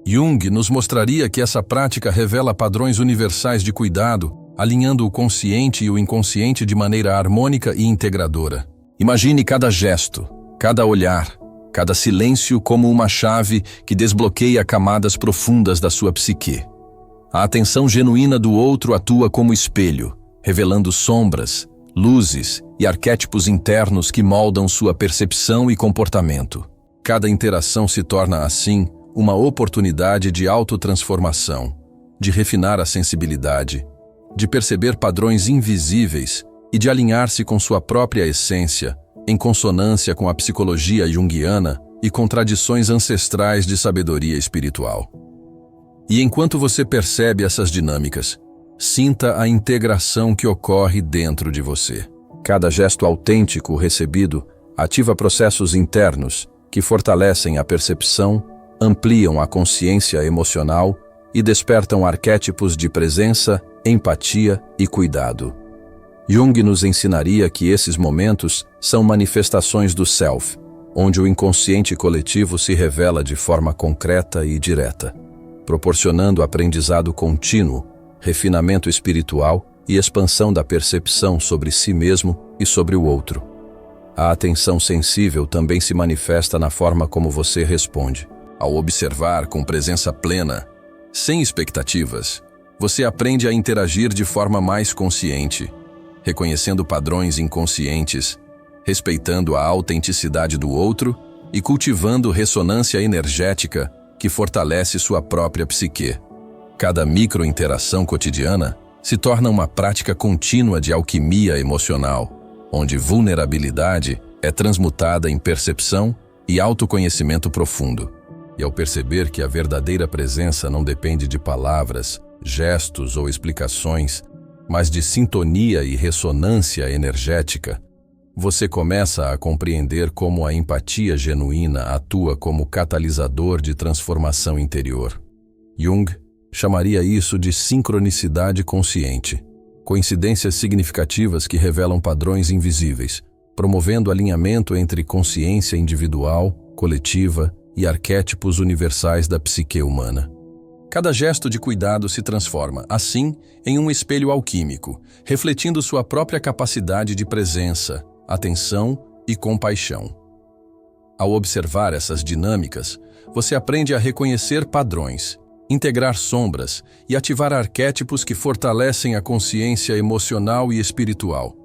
Jung nos mostraria que essa prática revela padrões universais de cuidado, alinhando o consciente e o inconsciente de maneira harmônica e integradora. Imagine cada gesto, cada olhar, cada silêncio como uma chave que desbloqueia camadas profundas da sua psique. A atenção genuína do outro atua como espelho, revelando sombras, luzes e arquétipos internos que moldam sua percepção e comportamento. Cada interação se torna, assim, uma oportunidade de autotransformação, de refinar a sensibilidade, de perceber padrões invisíveis e de alinhar-se com sua própria essência, em consonância com a psicologia junguiana e com tradições ancestrais de sabedoria espiritual. E enquanto você percebe essas dinâmicas, sinta a integração que ocorre dentro de você. Cada gesto autêntico recebido ativa processos internos que fortalecem a percepção, ampliam a consciência emocional e despertam arquétipos de presença, empatia e cuidado. Jung nos ensinaria que esses momentos são manifestações do Self, onde o inconsciente coletivo se revela de forma concreta e direta, proporcionando aprendizado contínuo, refinamento espiritual e expansão da percepção sobre si mesmo e sobre o outro. A atenção sensível também se manifesta na forma como você responde. Ao observar com presença plena, sem expectativas, você aprende a interagir de forma mais consciente, reconhecendo padrões inconscientes, respeitando a autenticidade do outro e cultivando ressonância energética que fortalece sua própria psique. Cada microinteração cotidiana se torna uma prática contínua de alquimia emocional, onde vulnerabilidade é transmutada em percepção e autoconhecimento profundo. E ao perceber que a verdadeira presença não depende de palavras, gestos ou explicações, mas de sintonia e ressonância energética, você começa a compreender como a empatia genuína atua como catalisador de transformação interior. Jung chamaria isso de sincronicidade consciente, coincidências significativas que revelam padrões invisíveis, promovendo alinhamento entre consciência individual, coletiva e arquétipos universais da psique humana. Cada gesto de cuidado se transforma, assim, em um espelho alquímico, refletindo sua própria capacidade de presença, atenção e compaixão. Ao observar essas dinâmicas, você aprende a reconhecer padrões, integrar sombras e ativar arquétipos que fortalecem a consciência emocional e espiritual.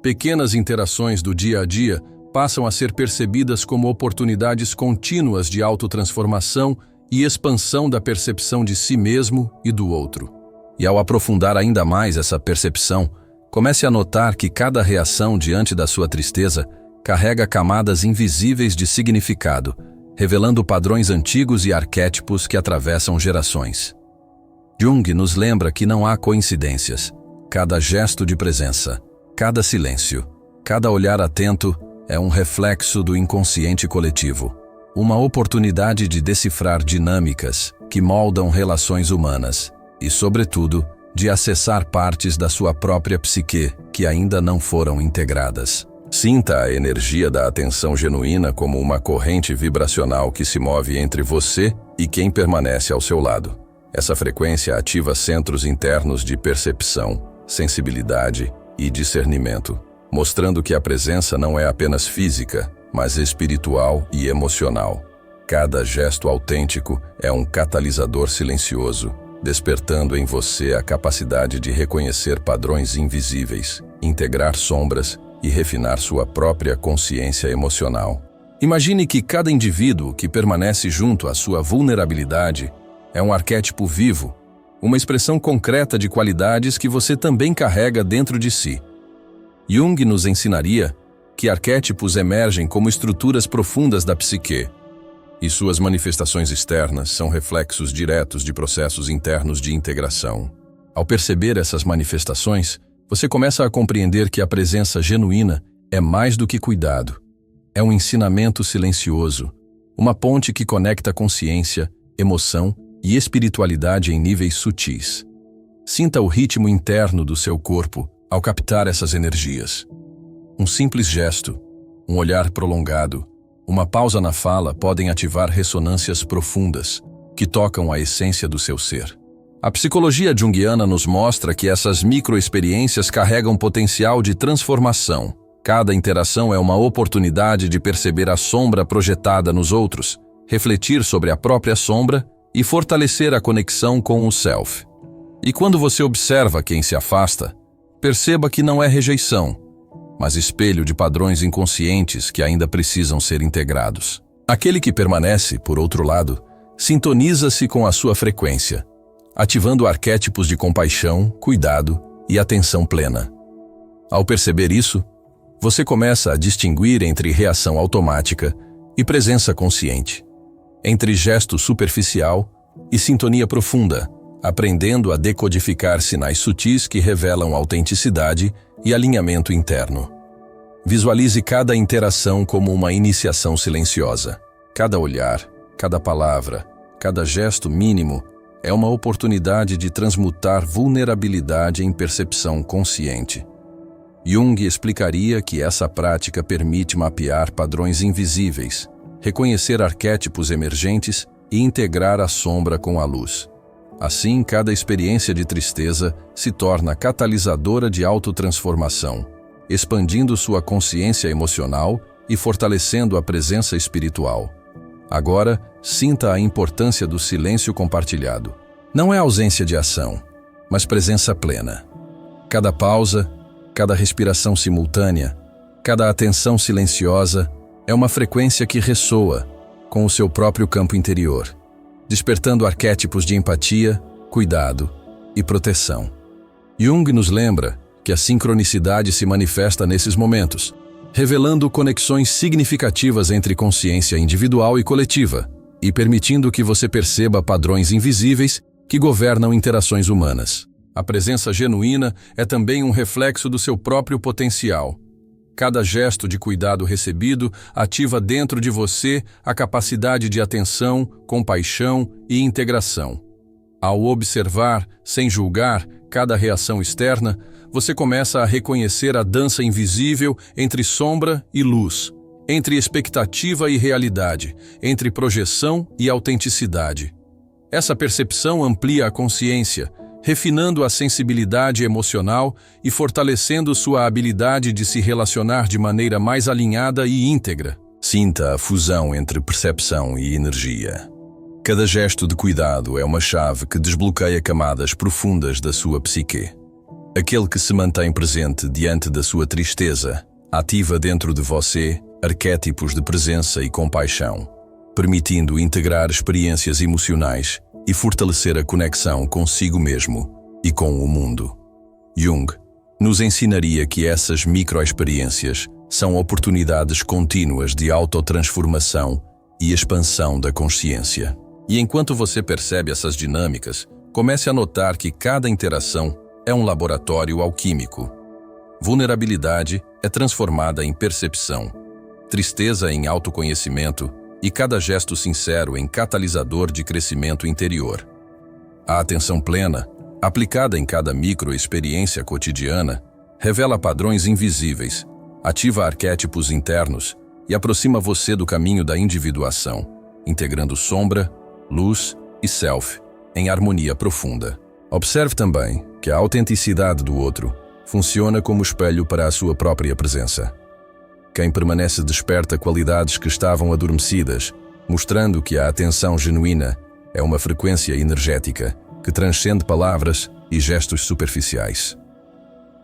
Pequenas interações do dia a dia passam a ser percebidas como oportunidades contínuas de autotransformação e expansão da percepção de si mesmo e do outro. E ao aprofundar ainda mais essa percepção, comece a notar que cada reação diante da sua tristeza carrega camadas invisíveis de significado, revelando padrões antigos e arquétipos que atravessam gerações. Jung nos lembra que não há coincidências. Cada gesto de presença, cada silêncio, cada olhar atento é um reflexo do inconsciente coletivo, uma oportunidade de decifrar dinâmicas que moldam relações humanas e, sobretudo, de acessar partes da sua própria psique que ainda não foram integradas. Sinta a energia da atenção genuína como uma corrente vibracional que se move entre você e quem permanece ao seu lado. Essa frequência ativa centros internos de percepção, sensibilidade e discernimento, mostrando que a presença não é apenas física, mas espiritual e emocional. Cada gesto autêntico é um catalisador silencioso, despertando em você a capacidade de reconhecer padrões invisíveis, integrar sombras e refinar sua própria consciência emocional. Imagine que cada indivíduo que permanece junto à sua vulnerabilidade é um arquétipo vivo, uma expressão concreta de qualidades que você também carrega dentro de si. Jung nos ensinaria que arquétipos emergem como estruturas profundas da psique, e suas manifestações externas são reflexos diretos de processos internos de integração. Ao perceber essas manifestações, você começa a compreender que a presença genuína é mais do que cuidado. É um ensinamento silencioso, uma ponte que conecta consciência, emoção e espiritualidade em níveis sutis. Sinta o ritmo interno do seu corpo ao captar essas energias. Um simples gesto, um olhar prolongado, uma pausa na fala podem ativar ressonâncias profundas que tocam a essência do seu ser. A psicologia junguiana nos mostra que essas microexperiências carregam potencial de transformação. Cada interação é uma oportunidade de perceber a sombra projetada nos outros, refletir sobre a própria sombra e fortalecer a conexão com o Self. E quando você observa quem se afasta, perceba que não é rejeição, mas espelho de padrões inconscientes que ainda precisam ser integrados. Aquele que permanece, por outro lado, sintoniza-se com a sua frequência, ativando arquétipos de compaixão, cuidado e atenção plena. Ao perceber isso, você começa a distinguir entre reação automática e presença consciente, entre gesto superficial e sintonia profunda, aprendendo a decodificar sinais sutis que revelam autenticidade e alinhamento interno. Visualize cada interação como uma iniciação silenciosa. Cada olhar, cada palavra, cada gesto mínimo é uma oportunidade de transmutar vulnerabilidade em percepção consciente. Jung explicaria que essa prática permite mapear padrões invisíveis, reconhecer arquétipos emergentes e integrar a sombra com a luz. Assim, cada experiência de tristeza se torna catalisadora de autotransformação, expandindo sua consciência emocional e fortalecendo a presença espiritual. Agora, sinta a importância do silêncio compartilhado. Não é ausência de ação, mas presença plena. Cada pausa, cada respiração simultânea, cada atenção silenciosa é uma frequência que ressoa com o seu próprio campo interior, despertando arquétipos de empatia, cuidado e proteção. Jung nos lembra que a sincronicidade se manifesta nesses momentos, revelando conexões significativas entre consciência individual e coletiva, e permitindo que você perceba padrões invisíveis que governam interações humanas. A presença genuína é também um reflexo do seu próprio potencial. Cada gesto de cuidado recebido ativa dentro de você a capacidade de atenção, compaixão e integração. Ao observar, sem julgar, cada reação externa, você começa a reconhecer a dança invisível entre sombra e luz, entre expectativa e realidade, entre projeção e autenticidade. Essa percepção amplia a consciência, refinando a sensibilidade emocional e fortalecendo sua habilidade de se relacionar de maneira mais alinhada e íntegra. Sinta a fusão entre percepção e energia. Cada gesto de cuidado é uma chave que desbloqueia camadas profundas da sua psique. Aquele que se mantém presente diante da sua tristeza ativa dentro de você arquétipos de presença e compaixão, permitindo integrar experiências emocionais e fortalecer a conexão consigo mesmo e com o mundo. Jung nos ensinaria que essas microexperiências são oportunidades contínuas de autotransformação e expansão da consciência. E enquanto você percebe essas dinâmicas, comece a notar que cada interação é um laboratório alquímico. Vulnerabilidade é transformada em percepção, tristeza em autoconhecimento e cada gesto sincero em catalisador de crescimento interior. A atenção plena, aplicada em cada microexperiência cotidiana, revela padrões invisíveis, ativa arquétipos internos e aproxima você do caminho da individuação, integrando sombra, luz e self em harmonia profunda. Observe também que a autenticidade do outro funciona como espelho para a sua própria presença. Quem permanece desperta qualidades que estavam adormecidas, mostrando que a atenção genuína é uma frequência energética que transcende palavras e gestos superficiais.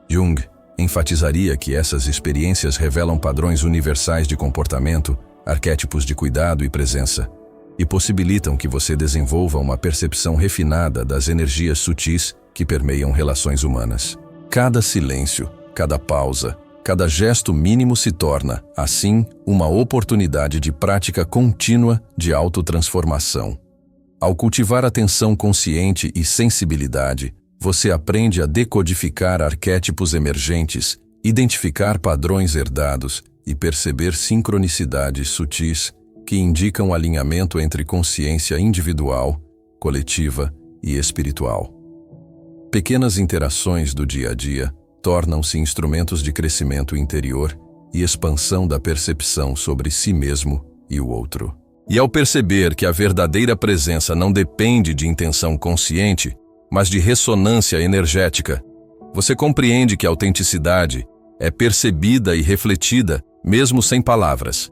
Jung enfatizaria que essas experiências revelam padrões universais de comportamento, arquétipos de cuidado e presença, e possibilitam que você desenvolva uma percepção refinada das energias sutis que permeiam relações humanas. Cada silêncio, cada pausa, cada gesto mínimo se torna, assim, uma oportunidade de prática contínua de autotransformação. Ao cultivar atenção consciente e sensibilidade, você aprende a decodificar arquétipos emergentes, identificar padrões herdados e perceber sincronicidades sutis que indicam alinhamento entre consciência individual, coletiva e espiritual. Pequenas interações do dia a dia tornam-se instrumentos de crescimento interior e expansão da percepção sobre si mesmo e o outro. E ao perceber que a verdadeira presença não depende de intenção consciente, mas de ressonância energética, você compreende que a autenticidade é percebida e refletida mesmo sem palavras.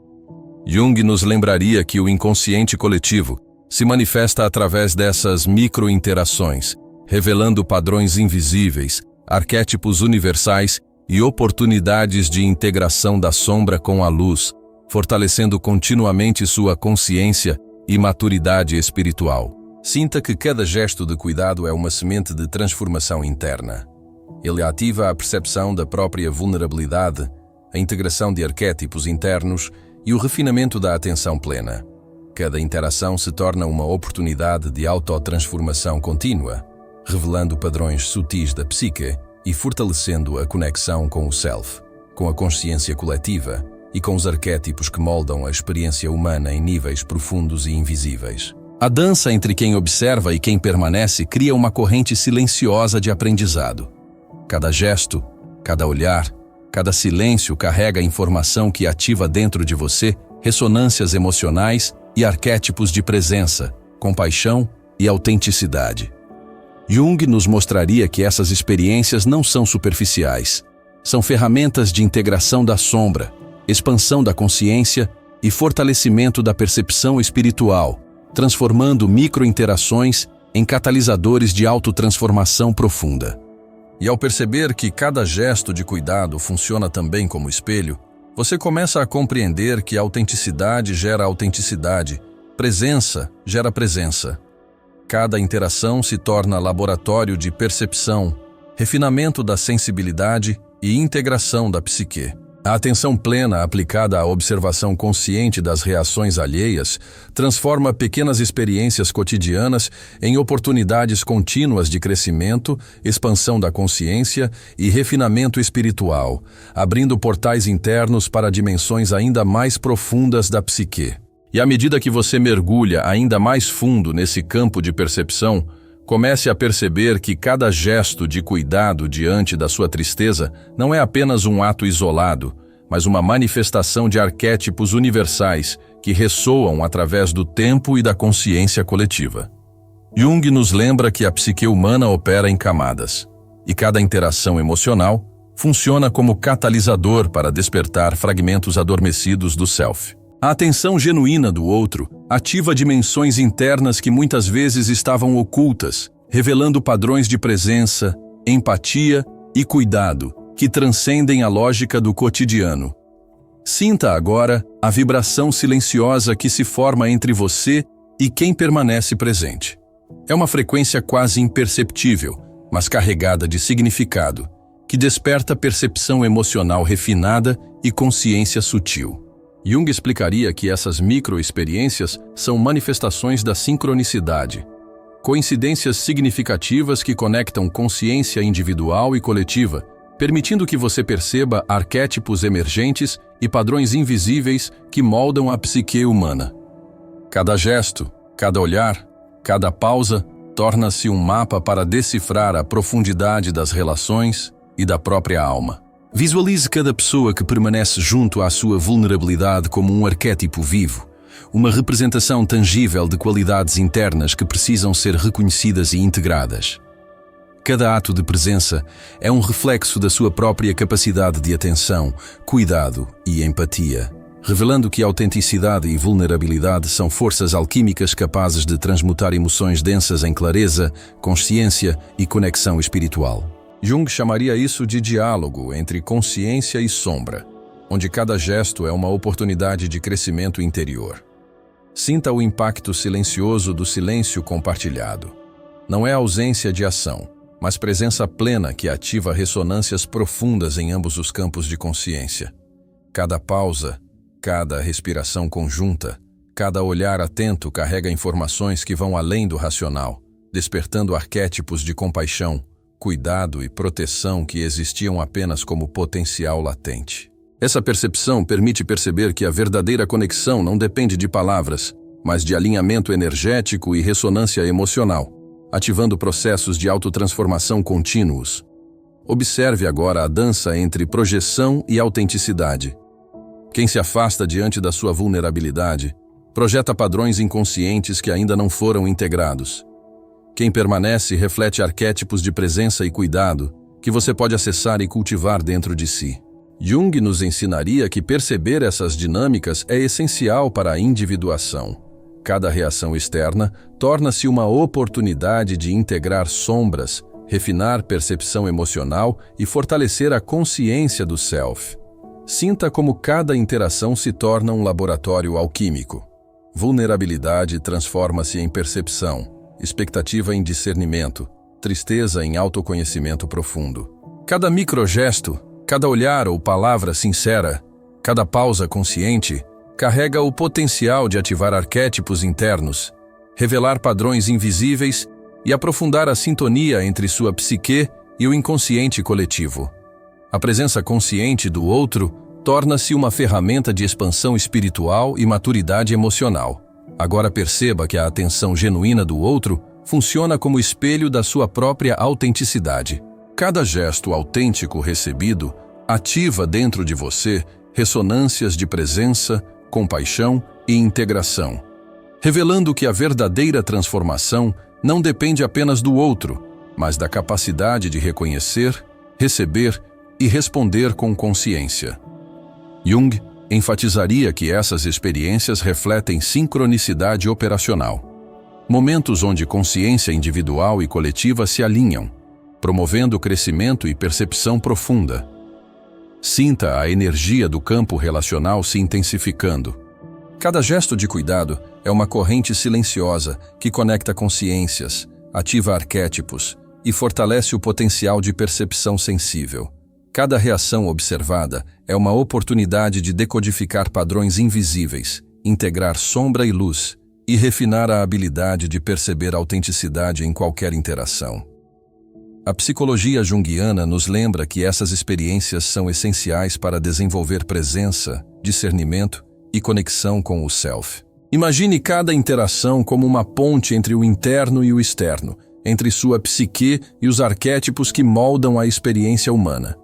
Jung nos lembraria que o inconsciente coletivo se manifesta através dessas micro-interações, revelando padrões invisíveis, arquétipos universais e oportunidades de integração da sombra com a luz, fortalecendo continuamente sua consciência e maturidade espiritual. Sinta que cada gesto de cuidado é uma semente de transformação interna. Ele ativa a percepção da própria vulnerabilidade, a integração de arquétipos internos e o refinamento da atenção plena. Cada interação se torna uma oportunidade de autotransformação contínua, revelando padrões sutis da psique e fortalecendo a conexão com o self, com a consciência coletiva e com os arquétipos que moldam a experiência humana em níveis profundos e invisíveis. A dança entre quem observa e quem permanece cria uma corrente silenciosa de aprendizado. Cada gesto, cada olhar, cada silêncio carrega informação que ativa dentro de você ressonâncias emocionais e arquétipos de presença, compaixão e autenticidade. Jung nos mostraria que essas experiências não são superficiais. São ferramentas de integração da sombra, expansão da consciência e fortalecimento da percepção espiritual, transformando microinterações em catalisadores de autotransformação profunda. E ao perceber que cada gesto de cuidado funciona também como espelho, você começa a compreender que autenticidade gera autenticidade, presença gera presença. Cada interação se torna laboratório de percepção, refinamento da sensibilidade e integração da psique. A atenção plena aplicada à observação consciente das reações alheias transforma pequenas experiências cotidianas em oportunidades contínuas de crescimento, expansão da consciência e refinamento espiritual, abrindo portais internos para dimensões ainda mais profundas da psique. E à medida que você mergulha ainda mais fundo nesse campo de percepção, comece a perceber que cada gesto de cuidado diante da sua tristeza não é apenas um ato isolado, mas uma manifestação de arquétipos universais que ressoam através do tempo e da consciência coletiva. Jung nos lembra que a psique humana opera em camadas, e cada interação emocional funciona como catalisador para despertar fragmentos adormecidos do self. A atenção genuína do outro ativa dimensões internas que muitas vezes estavam ocultas, revelando padrões de presença, empatia e cuidado que transcendem a lógica do cotidiano. Sinta agora a vibração silenciosa que se forma entre você e quem permanece presente. É uma frequência quase imperceptível, mas carregada de significado, que desperta percepção emocional refinada e consciência sutil. Jung explicaria que essas microexperiências são manifestações da sincronicidade, coincidências significativas que conectam consciência individual e coletiva, permitindo que você perceba arquétipos emergentes e padrões invisíveis que moldam a psique humana. Cada gesto, cada olhar, cada pausa torna-se um mapa para decifrar a profundidade das relações e da própria alma. Visualize cada pessoa que permanece junto à sua vulnerabilidade como um arquétipo vivo, uma representação tangível de qualidades internas que precisam ser reconhecidas e integradas. Cada ato de presença é um reflexo da sua própria capacidade de atenção, cuidado e empatia, revelando que autenticidade e vulnerabilidade são forças alquímicas capazes de transmutar emoções densas em clareza, consciência e conexão espiritual. Jung chamaria isso de diálogo entre consciência e sombra, onde cada gesto é uma oportunidade de crescimento interior. Sinta o impacto silencioso do silêncio compartilhado. Não é ausência de ação, mas presença plena que ativa ressonâncias profundas em ambos os campos de consciência. Cada pausa, cada respiração conjunta, cada olhar atento carrega informações que vão além do racional, despertando arquétipos de compaixão, cuidado e proteção que existiam apenas como potencial latente. Essa percepção permite perceber que a verdadeira conexão não depende de palavras, mas de alinhamento energético e ressonância emocional, ativando processos de autotransformação contínuos. Observe agora a dança entre projeção e autenticidade. Quem se afasta diante da sua vulnerabilidade projeta padrões inconscientes que ainda não foram integrados. Quem permanece reflete arquétipos de presença e cuidado que você pode acessar e cultivar dentro de si. Jung nos ensinaria que perceber essas dinâmicas é essencial para a individuação. Cada reação externa torna-se uma oportunidade de integrar sombras, refinar percepção emocional e fortalecer a consciência do self. Sinta como cada interação se torna um laboratório alquímico. Vulnerabilidade transforma-se em percepção, expectativa em discernimento, tristeza em autoconhecimento profundo. Cada microgesto, cada olhar ou palavra sincera, cada pausa consciente, carrega o potencial de ativar arquétipos internos, revelar padrões invisíveis e aprofundar a sintonia entre sua psique e o inconsciente coletivo. A presença consciente do outro torna-se uma ferramenta de expansão espiritual e maturidade emocional. Agora perceba que a atenção genuína do outro funciona como espelho da sua própria autenticidade. Cada gesto autêntico recebido ativa dentro de você ressonâncias de presença, compaixão e integração, revelando que a verdadeira transformação não depende apenas do outro, mas da capacidade de reconhecer, receber e responder com consciência. Jung enfatizaria que essas experiências refletem sincronicidade operacional, momentos onde consciência individual e coletiva se alinham, promovendo crescimento e percepção profunda. Sinta a energia do campo relacional se intensificando. Cada gesto de cuidado é uma corrente silenciosa que conecta consciências, ativa arquétipos e fortalece o potencial de percepção sensível. Cada reação observada é uma oportunidade de decodificar padrões invisíveis, integrar sombra e luz e refinar a habilidade de perceber autenticidade em qualquer interação. A psicologia junguiana nos lembra que essas experiências são essenciais para desenvolver presença, discernimento e conexão com o self. Imagine cada interação como uma ponte entre o interno e o externo, entre sua psique e os arquétipos que moldam a experiência humana.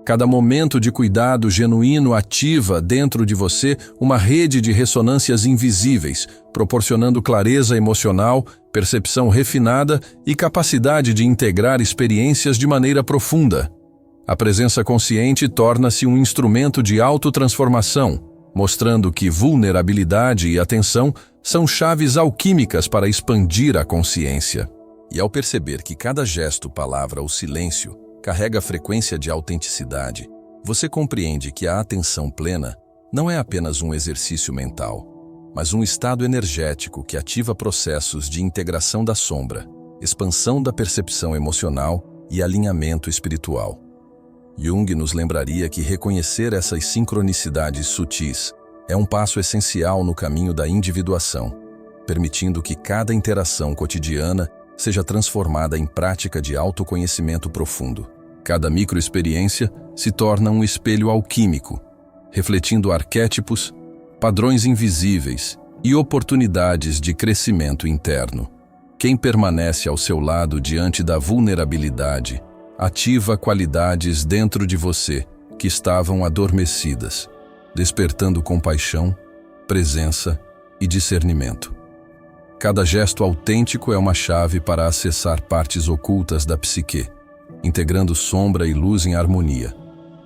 Cada momento de cuidado genuíno ativa dentro de você uma rede de ressonâncias invisíveis, proporcionando clareza emocional, percepção refinada e capacidade de integrar experiências de maneira profunda. A presença consciente torna-se um instrumento de autotransformação, mostrando que vulnerabilidade e atenção são chaves alquímicas para expandir a consciência. E ao perceber que cada gesto, palavra ou silêncio carrega a frequência de autenticidade, você compreende que a atenção plena não é apenas um exercício mental, mas um estado energético que ativa processos de integração da sombra, expansão da percepção emocional e alinhamento espiritual. Jung nos lembraria que reconhecer essas sincronicidades sutis é um passo essencial no caminho da individuação, permitindo que cada interação cotidiana seja transformada em prática de autoconhecimento profundo. Cada microexperiência se torna um espelho alquímico, refletindo arquétipos, padrões invisíveis e oportunidades de crescimento interno. Quem permanece ao seu lado diante da vulnerabilidade ativa qualidades dentro de você que estavam adormecidas, despertando compaixão, presença e discernimento. Cada gesto autêntico é uma chave para acessar partes ocultas da psique, integrando sombra e luz em harmonia,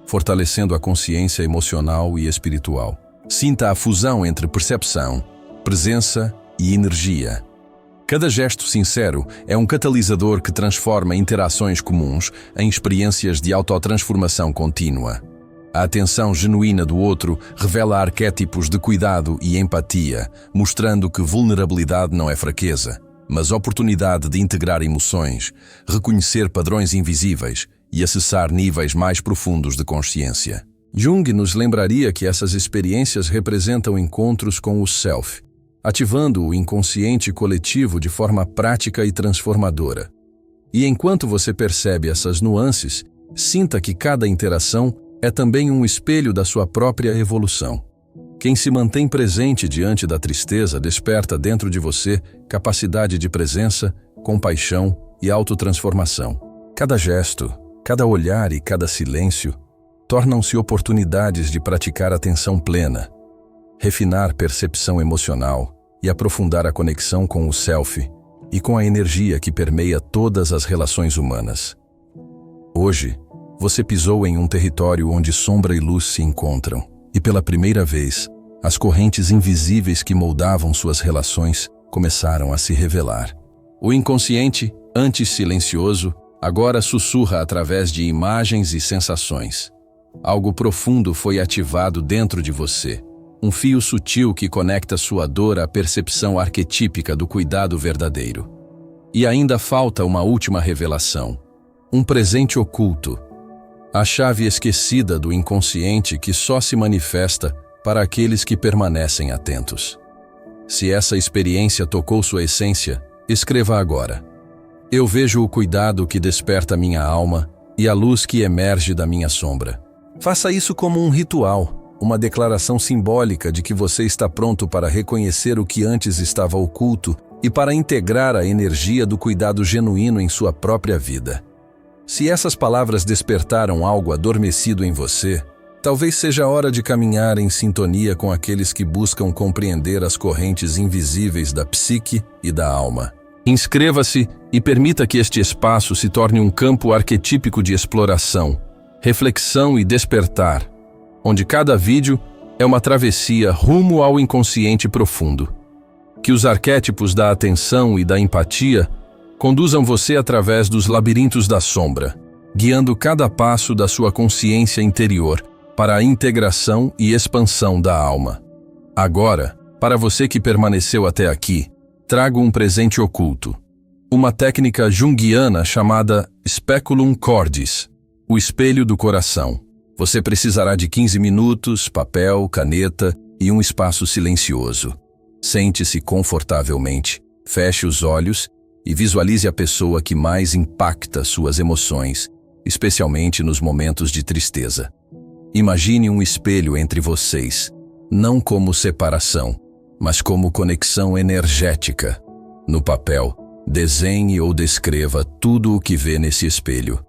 fortalecendo a consciência emocional e espiritual. Sinta a fusão entre percepção, presença e energia. Cada gesto sincero é um catalisador que transforma interações comuns em experiências de autotransformação contínua. A atenção genuína do outro revela arquétipos de cuidado e empatia, mostrando que vulnerabilidade não é fraqueza, mas oportunidade de integrar emoções, reconhecer padrões invisíveis e acessar níveis mais profundos de consciência. Jung nos lembraria que essas experiências representam encontros com o self, ativando o inconsciente coletivo de forma prática e transformadora. E enquanto você percebe essas nuances, sinta que cada interação é também um espelho da sua própria evolução. Quem se mantém presente diante da tristeza desperta dentro de você capacidade de presença, compaixão e autotransformação. Cada gesto, cada olhar e cada silêncio tornam-se oportunidades de praticar atenção plena, refinar percepção emocional e aprofundar a conexão com o self e com a energia que permeia todas as relações humanas. Hoje, você pisou em um território onde sombra e luz se encontram, e pela primeira vez, as correntes invisíveis que moldavam suas relações começaram a se revelar. O inconsciente, antes silencioso, agora sussurra através de imagens e sensações. Algo profundo foi ativado dentro de você. Um fio sutil que conecta sua dor à percepção arquetípica do cuidado verdadeiro. E ainda falta uma última revelação. Um presente oculto. A chave esquecida do inconsciente que só se manifesta para aqueles que permanecem atentos. Se essa experiência tocou sua essência, escreva agora. Eu vejo o cuidado que desperta minha alma e a luz que emerge da minha sombra. Faça isso como um ritual, uma declaração simbólica de que você está pronto para reconhecer o que antes estava oculto e para integrar a energia do cuidado genuíno em sua própria vida. Se essas palavras despertaram algo adormecido em você, talvez seja a hora de caminhar em sintonia com aqueles que buscam compreender as correntes invisíveis da psique e da alma. Inscreva-se e permita que este espaço se torne um campo arquetípico de exploração, reflexão e despertar, onde cada vídeo é uma travessia rumo ao inconsciente profundo. Que os arquétipos da atenção e da empatia conduzam você através dos labirintos da sombra, guiando cada passo da sua consciência interior para a integração e expansão da alma. Agora, para você que permaneceu até aqui, trago um presente oculto. Uma técnica junguiana chamada Speculum Cordis, o espelho do coração. Você precisará de 15 minutos, papel, caneta e um espaço silencioso. Sente-se confortavelmente, feche os olhos e visualize a pessoa que mais impacta suas emoções, especialmente nos momentos de tristeza. Imagine um espelho entre vocês, não como separação, mas como conexão energética. No papel, desenhe ou descreva tudo o que vê nesse espelho.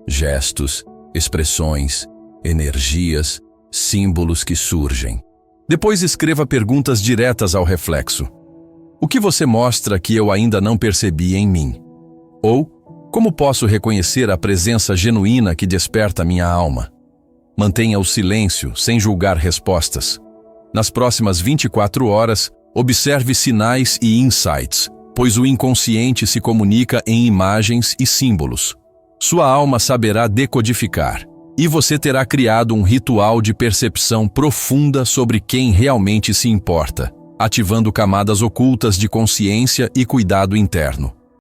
Gestos, expressões, energias, símbolos que surgem. Depois escreva perguntas diretas ao reflexo. O que você mostra que eu ainda não percebi em mim? Ou, como posso reconhecer a presença genuína que desperta minha alma? Mantenha o silêncio, sem julgar respostas. Nas próximas 24 horas, observe sinais e insights, pois o inconsciente se comunica em imagens e símbolos. Sua alma saberá decodificar, e você terá criado um ritual de percepção profunda sobre quem realmente se importa, ativando camadas ocultas de consciência e cuidado interno.